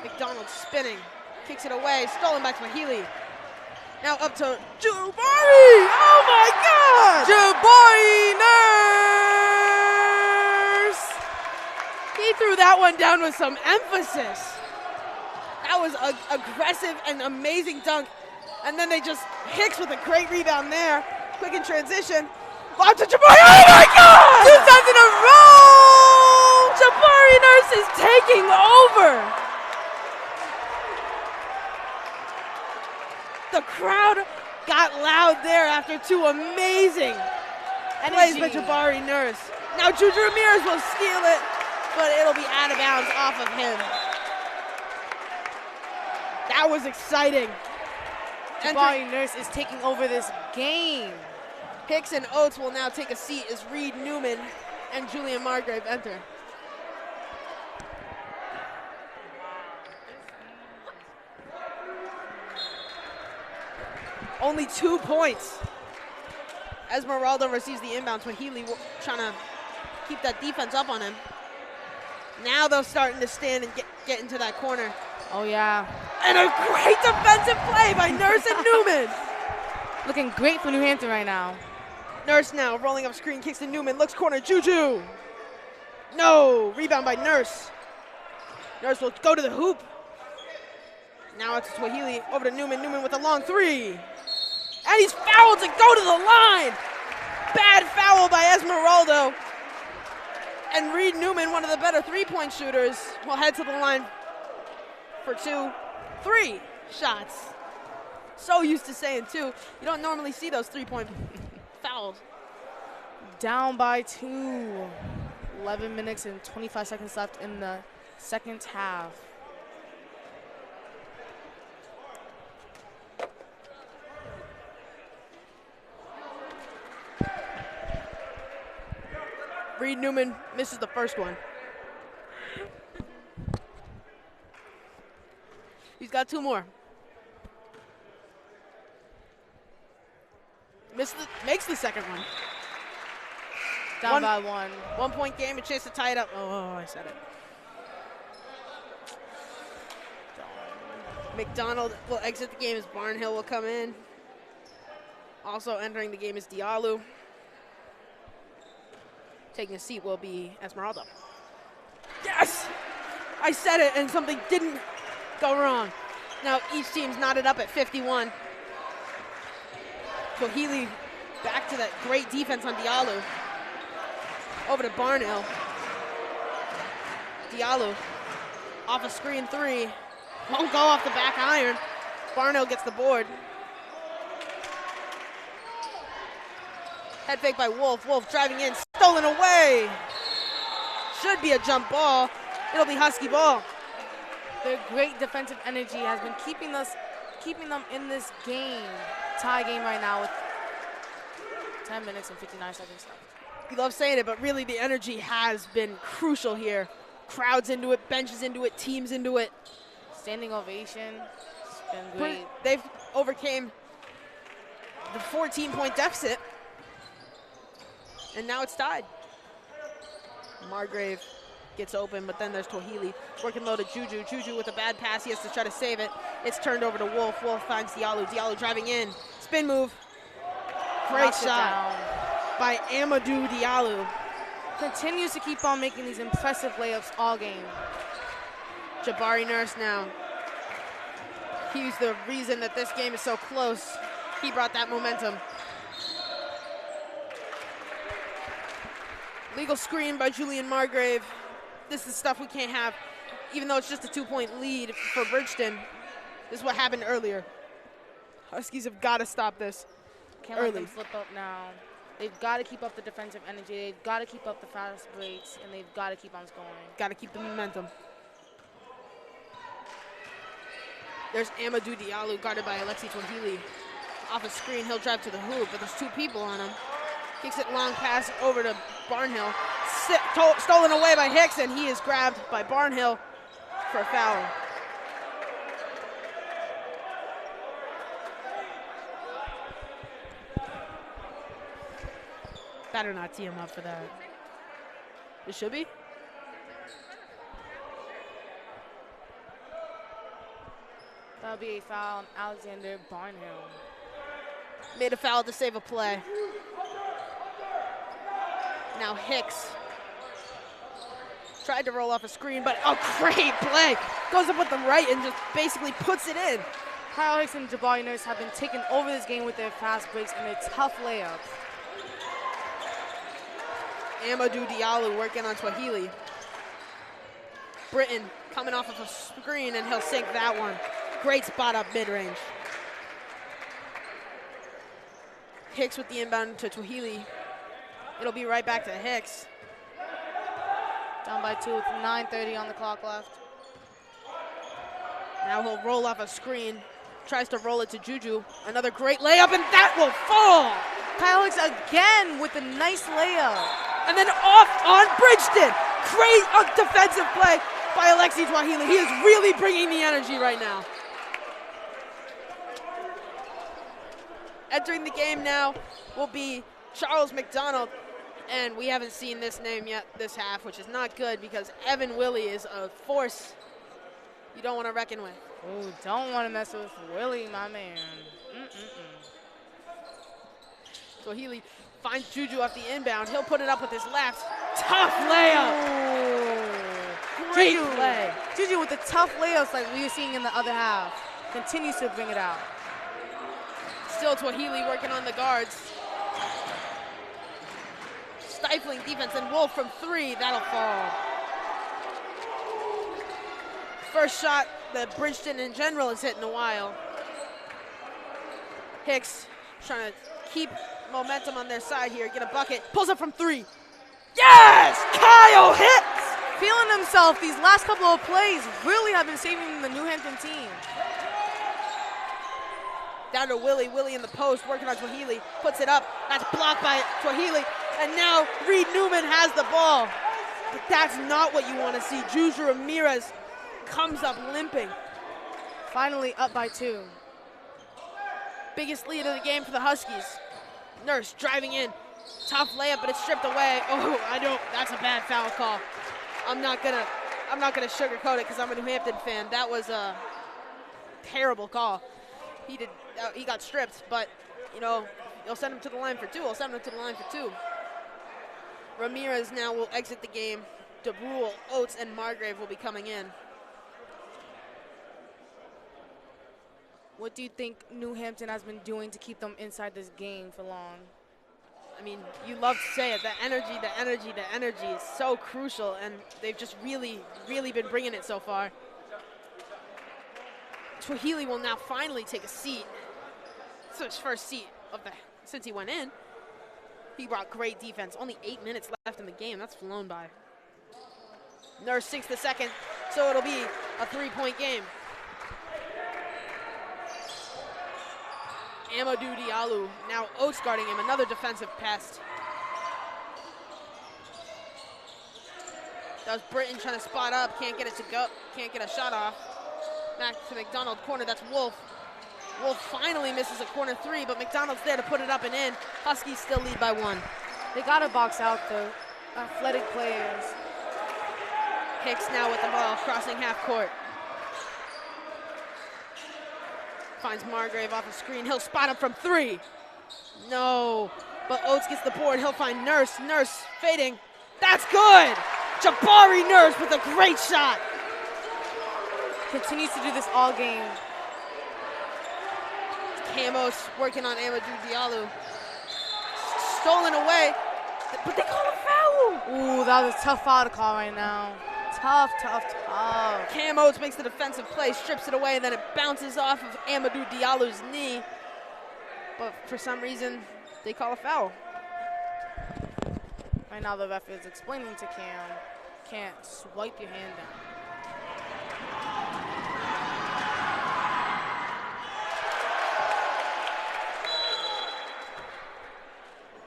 McDonald spinning, kicks it away, stolen by Swahili. Now up to Jabari! Oh my God! Jabari Nurse! He threw that one down with some emphasis. That was an aggressive and amazing dunk. And then they just, Hicks with a great rebound there. Quick in transition. Lob to Jabari, oh my God! 2 times in a row! Jabari Nurse is taking over. The crowd got loud there after 2 amazing plays by Jabari Nurse. Now Juju Ramirez will steal it, but it'll be out of bounds off of him. That was exciting. Jabari Nurse is taking over this game. Hicks and Oates will now take a seat as Reed Newman and Julian Margrave enter. Only 2 points. Esmeralda receives the inbound. Swahili trying to keep that defense up on him. Now they're starting to stand and get into that corner. Oh, yeah. And a great defensive play by Nurse and Newman. Looking great for New Hampton right now. Nurse now rolling up screen, kicks to Newman, looks corner, Juju. No, rebound by Nurse. Nurse will go to the hoop. Now it's Swahili over to Newman. Newman with a long three. And he's fouled to go to the line. Bad foul by Esmeralda. And Reed Newman, one of the better three-point shooters, will head to the line for 2-3 shots. So used to saying two. You don't normally see those three-point fouls. Down by 2. 11 minutes and 25 seconds left in the second half. Reed Newman misses the first one. He's got 2 more. Makes the second one. Down by 1. 1 point game, a chance to tie it up. Oh, I said it. McDonald will exit the game as Barnhill will come in. Also entering the game is Diallo. Taking a seat will be Esmeralda. Yes! I said it and something didn't go wrong. Now each team's knotted up at 51. So Healy back to that great defense on Diallo. Over to Barnhill. Diallo off a screen 3. Won't go off the back iron. Barnhill gets the board. Head fake by Wolf. Wolf driving in, stolen away. Should be a jump ball. It'll be Husky ball. Their great defensive energy has been keeping them in this game. Tie game right now with 10 minutes and 59 seconds left. We love saying it, but really the energy has been crucial here. Crowds into it, benches into it, teams into it. Standing ovation. It's been great. They've overcame the 14-point deficit. And now it's tied. Margrave gets open, but then there's Tohili working low to Juju. Juju with a bad pass. He has to try to save it. It's turned over to Wolf. Wolf finds Diallo. Diallo driving in. Spin move. Great shot by Amadou Diallo. Continues to keep on making these impressive layups all game. Jabari Nurse now. He's the reason that this game is so close. He brought that momentum. Legal screen by Julian Margrave. This is stuff we can't have, even though it's just a 2-point lead for Bridgton. This is what happened earlier. Huskies have got to stop this. Can't let them flip up now. They've got to keep up the defensive energy. They've got to keep up the fast breaks, and they've got to keep on scoring. Got to keep the momentum. There's Amadou Diallo guarded by Alexi Twahili. Off a screen, he'll drive to the hoop, but there's 2 people on him. Kicks it long pass over to Barnhill. Stolen away by Hicks, and he is grabbed by Barnhill for a foul. Better not tee him up for that. It should be. That'll be a foul on Alexander Barnhill. Made a foul to save a play. Now Hicks tried to roll off a screen, but a great play. Goes up with the right and just basically puts it in. Kyle Hicks and Jabari Nurse have been taking over this game with their fast breaks and their tough layups. Amadou Diallo working on Swahili. Britton coming off of a screen, and he'll sink that one. Great spot up mid-range. Hicks with the inbound to Twahili. It'll be right back to Hicks. Down by 2 with 9:30 on the clock left. Now he'll roll off a screen. Tries to roll it to Juju. Another great layup, and that will fall. Kyle Hicks again with a nice layup. And then off on Bridgton. Great defensive play by Alexi Twahili. He is really bringing the energy right now. Entering the game now will be Charles McDonald. And we haven't seen this name yet this half, which is not good because Evan Willie is a force you don't want to reckon with. Oh, don't want to mess with Willie, my man. Swahili finds Juju off the inbound. He'll put it up with his left. Tough layup. Great play. Juju with the tough layups like we were seeing in the other half. Continues to bring it out. Still Swahili working on the guards. Stifling defense, and Wolf from 3, that'll fall. First shot that Bridgton in general has hit in a while. Hicks trying to keep momentum on their side here, get a bucket, pulls up from 3. Yes! Kyle Hicks! Feeling himself these last couple of plays really have been saving the New Hampton team. Down to Willie. Willie in the post, working on Swahili. Puts it up. That's blocked by Swahili. And now Reed Newman has the ball. But that's not what you want to see. Juju Ramirez comes up limping. Finally up by 2. Biggest lead of the game for the Huskies. Nurse driving in. Tough layup, but it's stripped away. Oh, I don't. That's a bad foul call. I'm not gonna sugarcoat it because I'm a New Hampton fan. That was a terrible call. He got stripped, but you know, you'll send him to the line for 2. I'll send him to the line for 2. Ramirez now will exit the game. DeBrule, Oates, and Margrave will be coming in. What do you think New Hampton has been doing to keep them inside this game for long? I mean, you love to say it. The energy is so crucial, and they've just really, really been bringing it so far. Swahili will now finally take a seat. It's his first seat since he went in. He brought great defense. Only 8 minutes left in the game. That's flown by. Nurse sinks the second, so it'll be a 3-point game. Amadou Diallo, now Oates guarding him, another defensive pest. That was Britton trying to spot up, can't get it to go, can't get a shot off. Back to McDonald, corner, that's Wolf. Wolf finally misses a corner 3, but McDonald's there to put it up and in. Huskies still lead by 1. They gotta box out the athletic players. Hicks now with the ball, crossing half court. Finds Margrave off a screen. He'll spot him from 3. No, but Oates gets the board. He'll find Nurse. Nurse fading. That's good. Jabari Nurse with a great shot. Continues to do this all game. Camos working on Amadou Diallo. Stolen away, but they call a foul. Ooh, that was a tough foul to call right now. Tough. Cam Oates makes the defensive play, strips it away, and then it bounces off of Amadou Diallo's knee. But for some reason, they call a foul. Right now, the ref is explaining to Cam, can't swipe your hand down.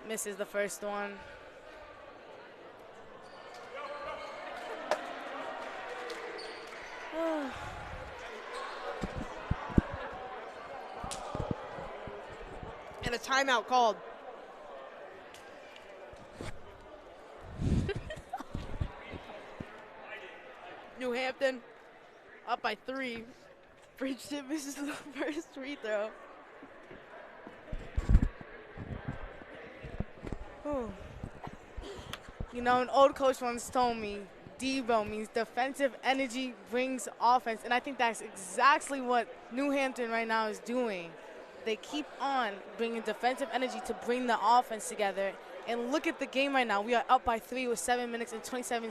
Misses the first one. And a timeout called. New Hampton up by 3. Bridgton misses the first free throw. You know, an old coach once told me, Debo means defensive energy brings offense. And I think that's exactly what New Hampton right now is doing. They keep on bringing defensive energy to bring the offense together. And look at the game right now. We are up by 3 with 7 minutes and 27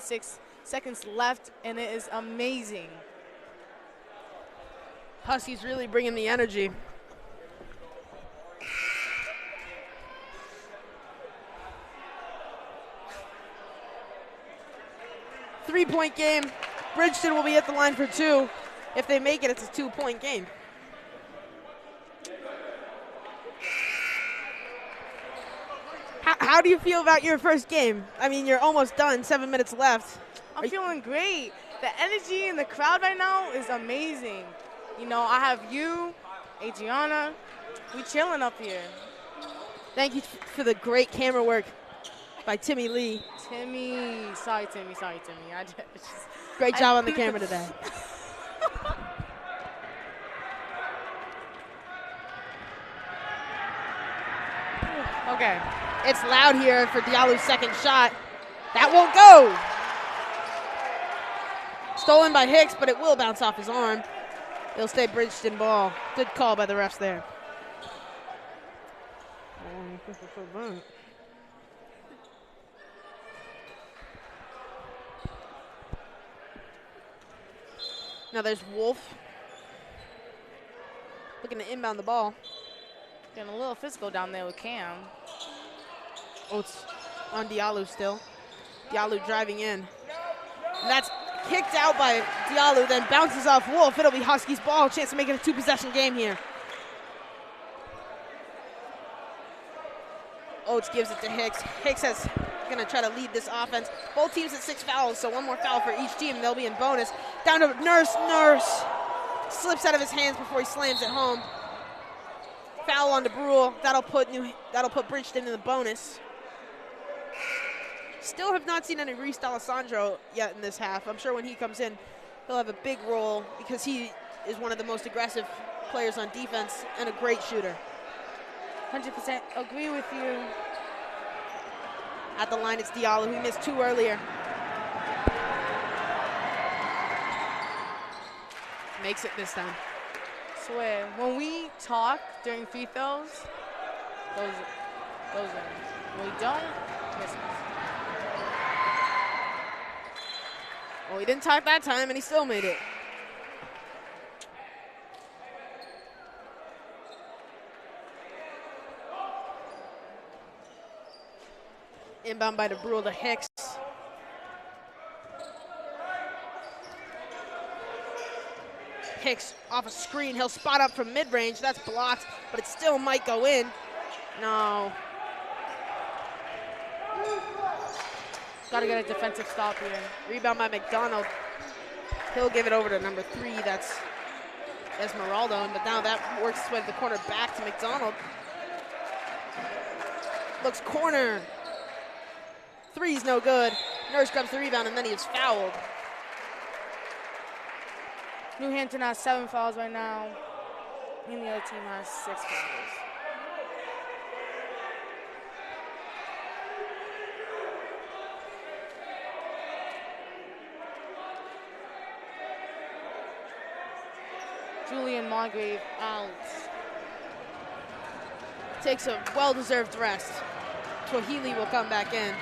seconds left, and it is amazing. Huskies really bringing the energy. Three-point game. Bridgton will be at the line for 2. If they make it, it's a 2-point game. How do you feel about your first game? I mean, you're almost done, 7 minutes left. I'm feeling great. The energy in the crowd right now is amazing. You know, I have you, Adriana. We chilling up here. Thank you for the great camera work by Timmy Lee. Sorry, Timmy. Great job on the camera today. Okay. It's loud here for Diallo's second shot. That won't go. Stolen by Hicks, but it will bounce off his arm. It'll stay Bridgton ball. Good call by the refs there. Now there's Wolf. Looking to inbound the ball. Getting a little physical down there with Cam. Oh, it's on Diallo still. Diallo driving in. And that's kicked out by Diallo, then bounces off Wolf. It'll be Huskies ball. Chance to make it a two-possession game here. Oates gives it to Hicks. Hicks is going to try to lead this offense. Both teams at 6 fouls, so one more foul for each team. They'll be in bonus. Down to Nurse. Nurse slips out of his hands before he slams it home. Foul on DeBrule. That'll put Bridgton in the bonus. Still have not seen any Reese D'Alessandro yet in this half. I'm sure when he comes in, he'll have a big role because he is one of the most aggressive players on defense and a great shooter. 100% agree with you. At the line, it's Diallo, who missed 2 earlier. Makes it this time. Swear, when we talk during free throws, goes in. When we don't, misses. Well, he didn't talk that time, and he still made it. Inbound by DeBrule to Hicks. Hicks off a screen. He'll spot up from mid-range. That's blocked, but it still might go in. No. Got to get a defensive stop here. Rebound by McDonald. He'll give it over to number 3. That's Esmeraldo, but now that works its way to the corner back to McDonald. Looks corner. 3's no good. Nurse grabs the rebound, and then he is fouled. New Hampton has 7 fouls right now, and the other team has 6 fouls. Julian Margrave out. Takes a well-deserved rest. Twahili will come back in.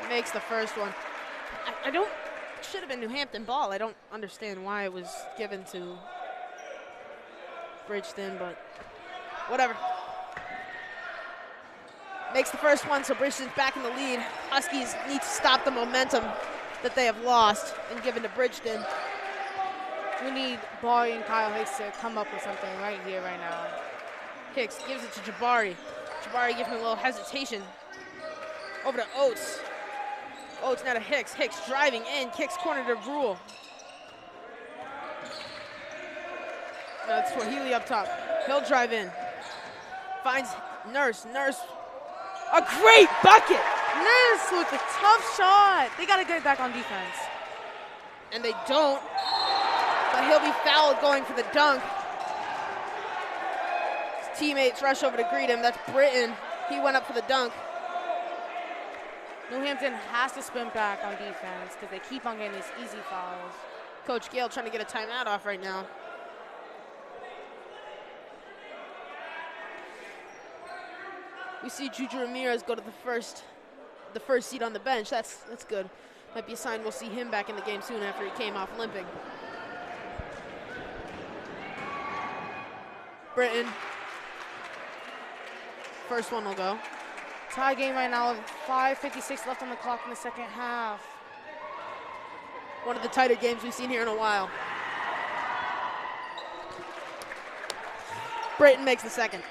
Makes the first one. I don't, should have been New Hampton ball. I don't understand why it was given to Bridgton, but whatever. Makes the first one, so Bridgton's back in the lead. Huskies need to stop the momentum that they have lost and given to Bridgton. We need Bari and Kyle Hicks to come up with something right here, right now. Hicks gives it to Jabari. Jabari gives him a little hesitation. Over to Oates. Oates now to Hicks. Hicks driving in, kicks corner to Brule. Now it's Swahili up top. He'll drive in. Finds Nurse. Nurse. A great bucket! Nurse with a tough shot. They got to get it back on defense. And they don't. But he'll be fouled going for the dunk. His teammates rush over to greet him. That's Britton. He went up for the dunk. New Hampton has to spin back on defense because they keep on getting these easy fouls. Coach Gale trying to get a timeout off right now. We see Juju Ramirez go to the first seat on the bench. That's good. Might be a sign we'll see him back in the game soon after he came off limping. Britton. First one will go. Tie game right now, 5:56 left on the clock in the second half. One of the tighter games we've seen here in a while. Britton makes the second.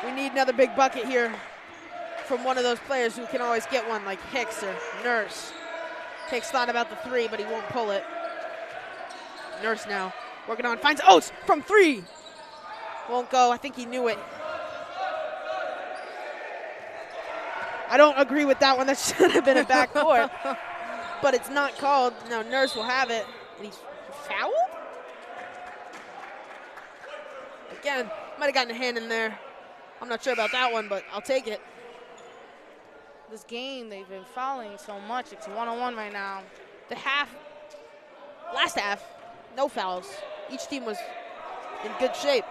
We need another big bucket here from one of those players who can always get one, like Hicks or Nurse. Hicks thought about the 3, but he won't pull it. Nurse now working on, finds Oates from 3. Won't go, I think he knew it. I don't agree with that one. That should have been a backcourt, but it's not called. Now Nurse will have it, and he's fouled? Again, Might have gotten a hand in there. I'm not sure about that one, but I'll take it. This game, they've been fouling so much. It's 1-on-1 right now. Last half, no fouls. Each team was in good shape.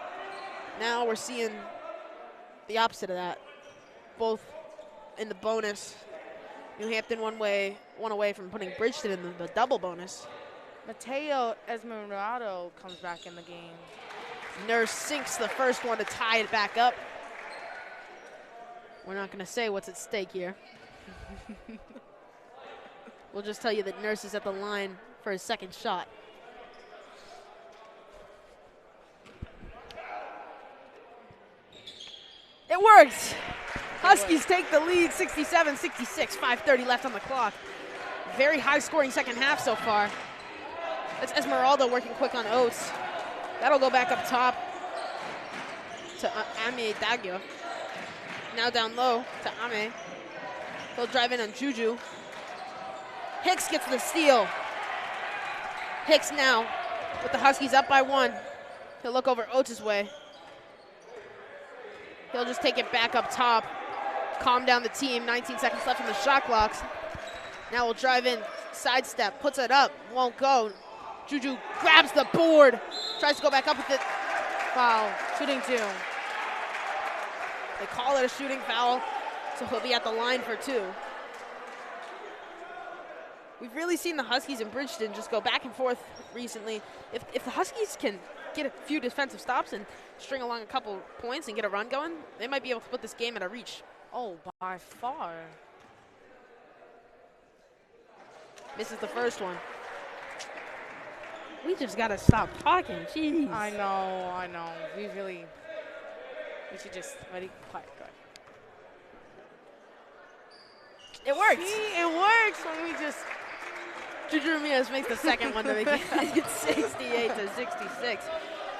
Now we're seeing the opposite of that. Both in the bonus. New Hampton one away from putting Bridgton in the double bonus. Mateo Esmeraldo comes back in the game. Nurse sinks the first one to tie it back up. We're not going to say what's at stake here. We'll just tell you that Nurse is at the line for his second shot. It works. Huskies take the lead, 67-66, 5:30 left on the clock. Very high-scoring second half so far. That's Esmeralda working quick on Oates. That'll go back up top to Ame Dagyo. Now down low to Ame. He'll drive in on Juju. Hicks gets the steal. Hicks now with the Huskies up by 1. He'll look over Oates' way. He'll just take it back up top. Calm down the team. 19 seconds left on the shot clocks. Now we'll drive in, sidestep, puts it up, won't go. Juju grabs the board, tries to go back up with it. Foul, shooting 2. They call it a shooting foul, so he'll be at the line for 2. We've really seen the Huskies and Bridgton just go back and forth recently. If the Huskies can get a few defensive stops and string along a couple points and get a run going, they might be able to put this game at a reach. Oh, by far. Misses the first one. We just gotta stop talking, jeez. I know. We should just, ready, quiet, go ahead. It works. See, it works when we just. Juju Ramirez makes the second one to make it 68-66.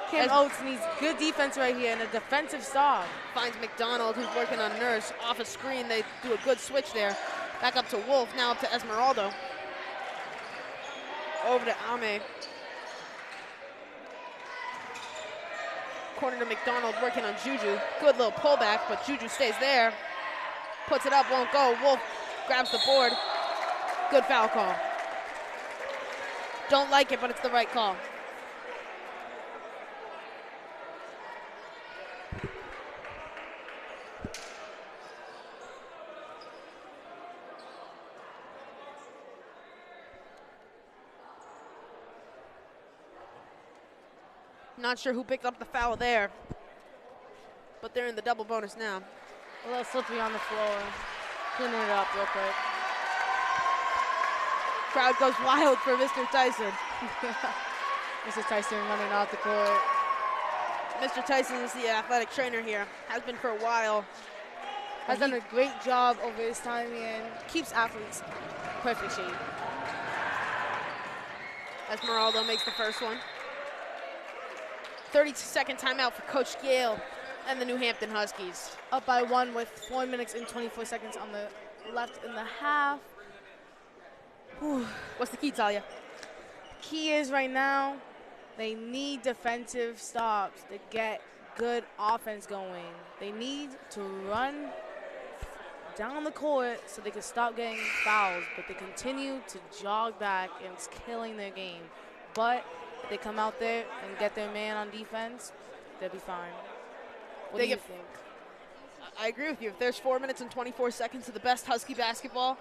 Kim Oates needs good defense right here and a defensive stop. Finds McDonald, who's working on Nurse. Off a screen, they do a good switch there. Back up to Wolf, now up to Esmeraldo. Over to Ame. Corner to McDonald, working on Juju. Good little pullback, but Juju stays there. Puts it up, won't go. Wolf grabs the board. Good foul call. Don't like it, but it's the right call. Not sure who picked up the foul there, but they're in the double bonus now. A little slippery on the floor. Cleaning it up real quick. Crowd goes wild for Mr. Tyson. Mr. Tyson running out the court. Mr. Tyson is the athletic trainer here. Has been for a while. Has done a great job over his time and keeps athletes in perfect shape. Esmeraldo makes the first one. 30-second timeout for Coach Gale and the New Hampton Huskies. Up by 1 with 4 minutes and 24 seconds on the left in the half. Whew. What's the key, Talia? Key is right now, they need defensive stops to get good offense going. They need to run down the court so they can stop getting fouls, but they continue to jog back and it's killing their game. But if they come out there and get their man on defense, they'll be fine. What do you think? I agree with you. If there's 4 minutes and 24 seconds of the best Husky basketball,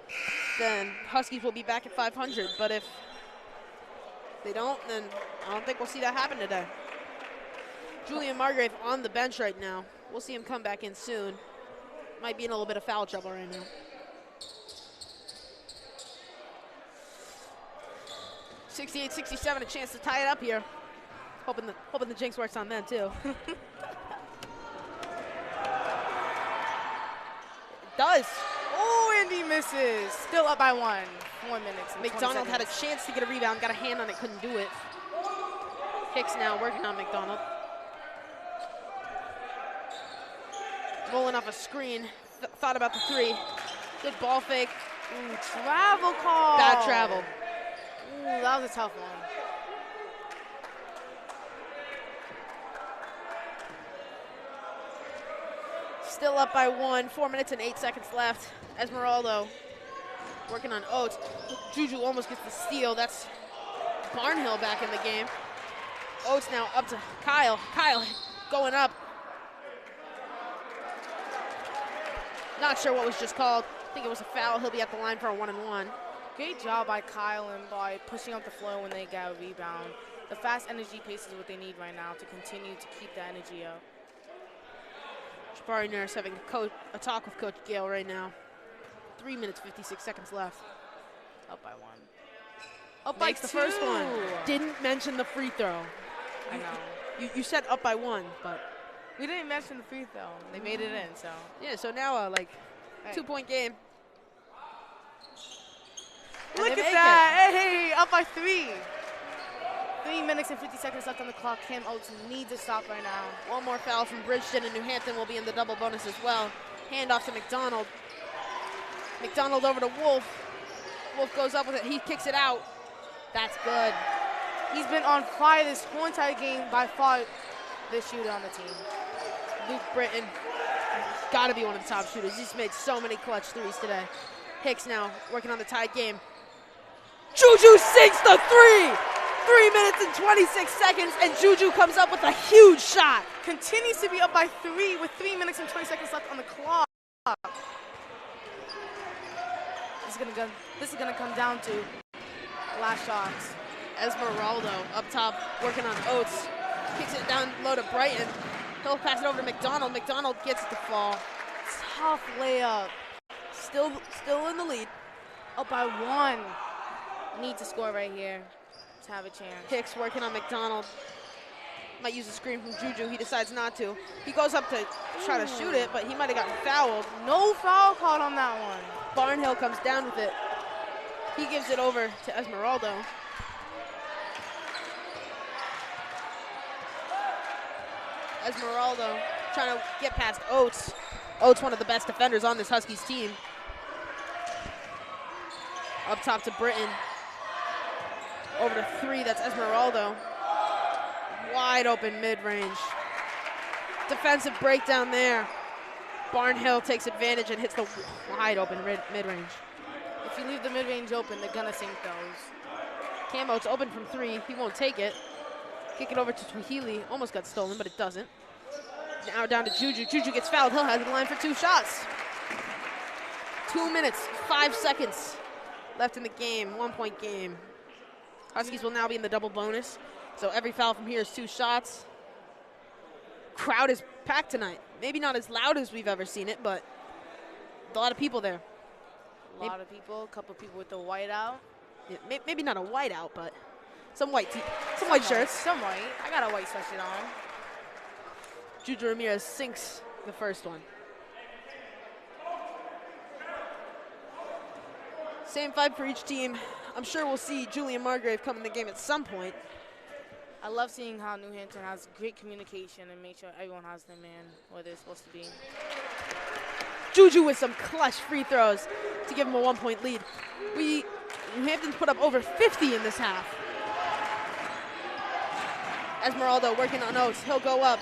then Huskies will be back at 500. But if they don't, then I don't think we'll see that happen today. Julian Margrave on the bench right now. We'll see him come back in soon. Might be in a little bit of foul trouble right now. 68-67, a chance to tie it up here. Hoping the jinx works on them too. Does. Oh, and he misses. Still up by 1. 1 minute. McDonald had a chance to get a rebound, got a hand on it, couldn't do it. Hicks now working on McDonald. Rolling off a screen, thought about the 3. Good ball fake. Ooh, travel call. Bad travel. Ooh, that was a tough one. Still up by 1, 4 minutes and 8 seconds left. Esmeralda working on Oates. Juju almost gets the steal. That's Barnhill back in the game. Oates now up to Kyle. Kyle going up. Not sure what was just called. I think it was a foul. He'll be at the line for a 1-and-1. Great job by Kyle and by pushing up the floor when they get a rebound. The fast energy pace is what they need right now to continue to keep the energy up. Jabari Nurse having a talk with Coach Gale right now. 3 minutes, 56 seconds left. Up by 1. Up by 2. The first one. Didn't mention the free throw. I know. You said up by 1, but we didn't mention the free throw. They made it in, so. Yeah, so now, 2-point game. And look at that. Hey, up by 3. 3 minutes and 50 seconds left on the clock. Cam Oates needs to stop right now. One more foul from Bridgton, and New Hampton will be in the double bonus as well. Handoff to McDonald. McDonald over to Wolf. Wolf goes up with it. He kicks it out. That's good. He's been on fire this whole entire game, by far the shooter on the team. Luke Britton, got to be one of the top shooters. He's made so many clutch threes today. Hicks now working on the tied game. Juju sinks the 3! 3 minutes and 26 seconds, and Juju comes up with a huge shot. Continues to be up by 3 with 3 minutes and 20 seconds left on the clock. This is gonna come down to last shots. Esmeralda up top working on Oates. Kicks it down low to Brighton. He'll pass it over to McDonald. McDonald gets it to fall. Tough layup. Still in the lead. Up by 1. Need to score right here to have a chance. Hicks working on McDonald. Might use a screen from Juju. He decides not to. He goes up to try to shoot it, but he might have gotten fouled. No foul called on that one. Barnhill comes down with it. He gives it over to Esmeralda. Esmeralda trying to get past Oates. Oates, one of the best defenders on this Huskies team. Up top to Britton. Over to 3, that's Esmeralda. Wide open mid-range. Defensive breakdown there. Barnhill takes advantage and hits the wide open mid-range. If you leave the mid-range open, they're gonna sink those. Cam Oates open from 3, he won't take it. Kick it over to Twahili, almost got stolen, but it doesn't. Now down to Juju. Juju gets fouled, he'll have the line for 2 shots. 2 minutes, 5 seconds left in the game, 1-point game. Huskies will now be in the double bonus, so every foul from here is 2 shots. Crowd is packed tonight. Maybe not as loud as we've ever seen it, but a lot of people there. A lot of people, a couple people with the white out. Yeah, maybe not a white out, but some white shirts. Some white. I got a white sweatshirt on. Juju Ramirez sinks the first one. Same 5 for each team. I'm sure we'll see Julian Margrave come in the game at some point. I love seeing how New Hampton has great communication and make sure everyone has their man where they're supposed to be. Juju with some clutch free throws to give him a 1-point lead. New Hampton's put up over 50 in this half. Esmeralda working on Oates. He'll go up.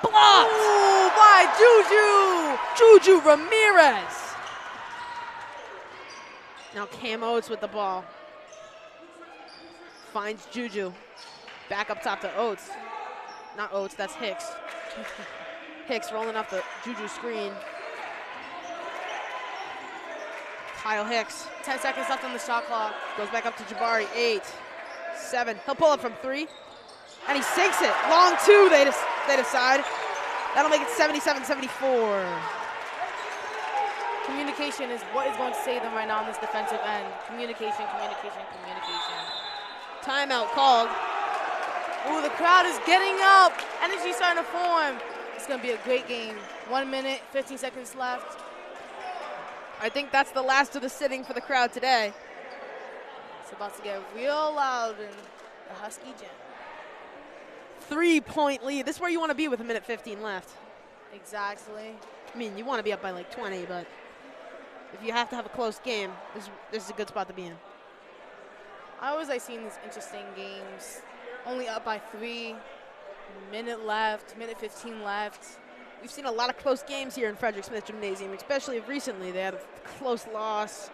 Blocked! Ooh, by Juju! Juju Ramirez. Now Cam Oates with the ball. Finds Juju. Back up top to Oates. Not Oates, that's Hicks. Hicks rolling off the Juju screen. Kyle Hicks. 10 seconds left on the shot clock. Goes back up to Jabari. 8, 7. He'll pull up from 3. And he sinks it. Long 2, they decide. That'll make it 77-74. Communication is what is going to save them right now on this defensive end. Communication. Timeout called. Ooh, the crowd is getting up. Energy starting to form. It's going to be a great game. 1 minute, 15 seconds left. I think that's the last of the sitting for the crowd today. It's about to get real loud in the Husky gym. 3-point lead. This is where you want to be with 1:15 left. Exactly. I mean, you want to be up by like 20, but if you have to have a close game, this is a good spot to be in. I always like seeing these interesting games. Only up by 3, minute left, minute 15 left. We've seen a lot of close games here in Frederick Smith Gymnasium, especially recently. They had a close loss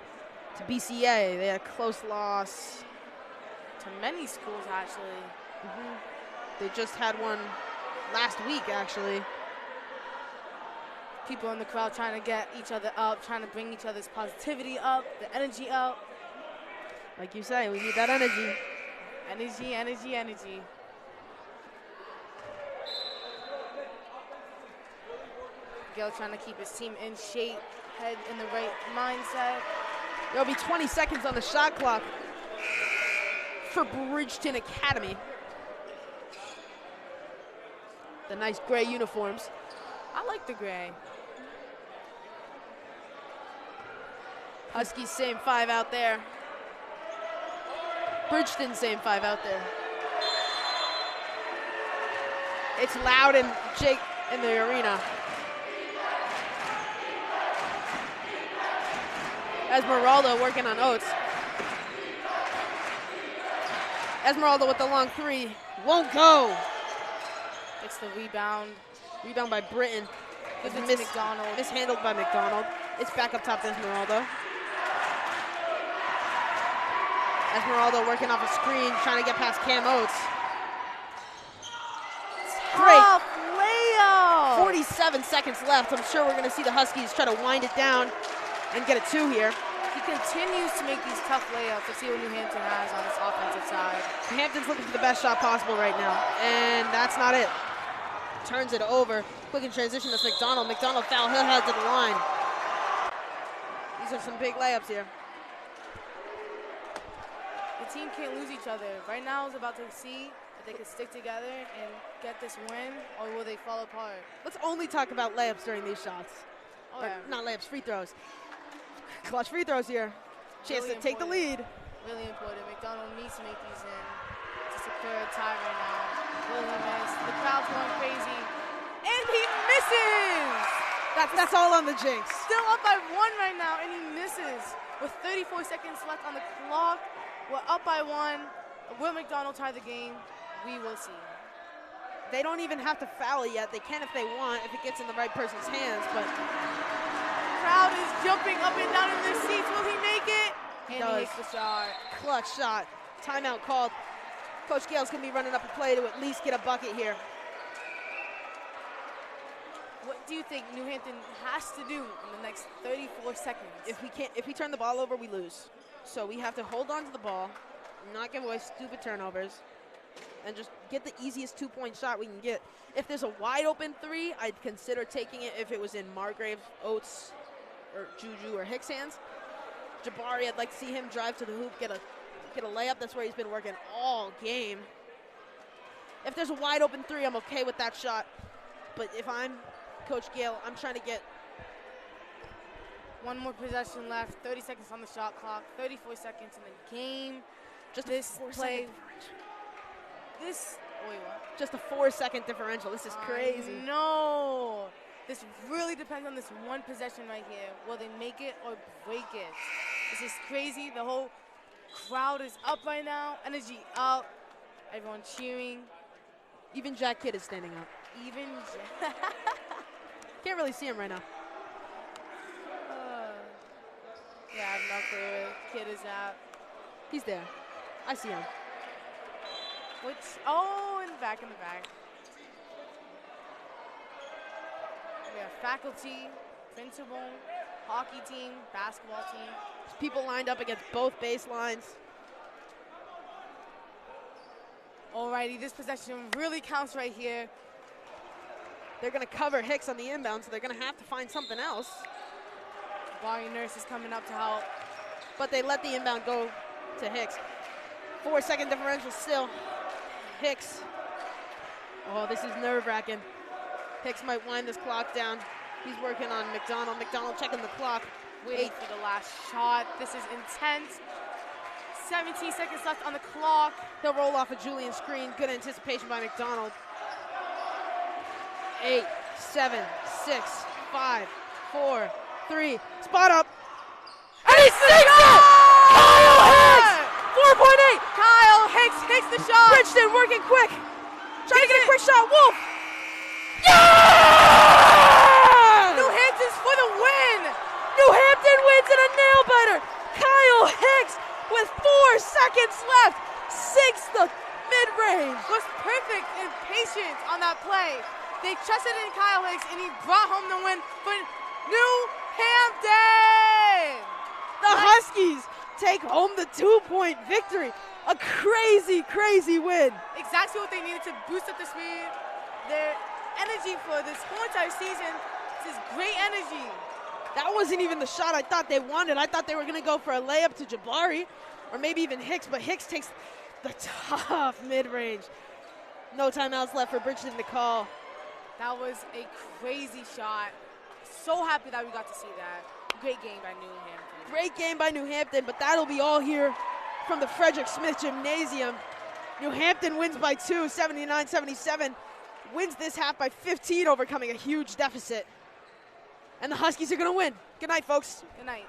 to BCA. They had a close loss to many schools, actually. They just had one last week, actually. People in the crowd trying to get each other up, trying to bring each other's positivity up, the energy up. Like you say, we need that energy. Energy, energy, energy. Gil trying to keep his team in shape, head in the right mindset. There'll be 20 seconds on the shot clock for Bridgton Academy. The nice gray uniforms. I like the gray. Huskies same 5 out there. Bridgton same 5 out there. It's loud and Jake in the arena. Esmeralda working on Oates. Esmeralda with the long 3. Won't go. It's the rebound. Rebound by Britton. It's McDonald. Mishandled by McDonald. It's back up top to Esmeralda. Esmeralda working off a screen, trying to get past Cam Oates. Great. Tough layup. 47 seconds left. I'm sure we're going to see the Huskies try to wind it down and get a 2 here. He continues to make these tough layups. Let's see what New Hampton has on this offensive side. Hampton's looking for the best shot possible right now, and that's not it. Turns it over. Quick in transition, that's McDonald. McDonald foul, he'll head to the line. These are some big layups here. The team can't lose each other. Right now is about to see if they can stick together and get this win, or will they fall apart? Let's only talk about layups during these shots. Oh, yeah. Not layups, free throws. Clutch free throws here. Chance Really to take the lead. Really important. McDonald needs to make these in to secure a tie right now. Will he miss? The crowd's going crazy. And he misses! That's all on the Jinx. Still up by 1 right now, and he misses. With 34 seconds left on the clock, we're up by 1. Will McDonald tie the game? We will see. They don't even have to foul it yet. They can if they want, if it gets in the right person's hands, but crowd is jumping up and down in their seats. Will he make it? And does. he hits the shot. Clutch shot. Timeout called. Coach Gale's going to be running up a play to at least get a bucket here. What do you think New Hampton has to do in the next 34 seconds? If we turn the ball over, we lose. So we have to hold on to the ball, not give away stupid turnovers, and just get the easiest 2-point shot we can get. If there's a wide open 3, I'd consider taking it if it was in Margrave, Oates, or Juju, or Hicks' hands. Jabari, I'd like to see him drive to the hoop, get a layup. That's where he's been working all game. If there's a wide open 3, I'm okay with that shot. But if I'm Coach Gale, I'm trying to get 1 more possession left, 30 seconds on the shot clock, 34 seconds in the game. just this play. Just a 4-second differential. This is crazy. No. This really depends on this one possession right here. Will they make it or break it? This is crazy. The whole crowd is up right now. Energy up. Everyone cheering. Even Jack Kidd is standing up. Even Can't really see him right now. yeah, I have no clue where Kidd is at. He's there. I see him. Oh, in the back. We have faculty, principal, hockey team, basketball team. There's people lined up against both baselines. Alrighty, this possession really counts right here. They're going to cover Hicks on the inbound, so they're going to have to find something else. Barney Nurse is coming up to help. But they let the inbound go to Hicks. 4-second differential still. Hicks. Oh, this is nerve-wracking. Hicks might wind this clock down. He's working on McDonald. McDonald checking the clock. Waiting for the last shot. This is intense. 17 seconds left on the clock. He'll roll off a Julian screen. Good anticipation by McDonald. 8, 7, 6, 5, 4, 3. Spot up. And he sinks it! Kyle Hicks! 4.8. Kyle Hicks hits the shot. Bridgton working quick. Trying to get a quick shot. Wolf. Yeah! play. They trusted in Kyle Hicks, and he brought home the win for New Hampton. The Huskies take home the 2-point victory. A crazy, crazy win. Exactly what they needed to boost up the speed. Their energy for this whole entire season. This is great energy. That wasn't even the shot I thought they wanted. I thought they were going to go for a layup to Jabari or maybe even Hicks, but Hicks takes the tough mid-range. No timeouts left for Bridgton to call. That was a crazy shot. So happy that we got to see that. Great game by New Hampton. Great game by New Hampton, but that'll be all here from the Frederick Smith Gymnasium. New Hampton wins by 2, 79-77. Wins this half by 15, overcoming a huge deficit. And the Huskies are going to win. Good night, folks. Good night.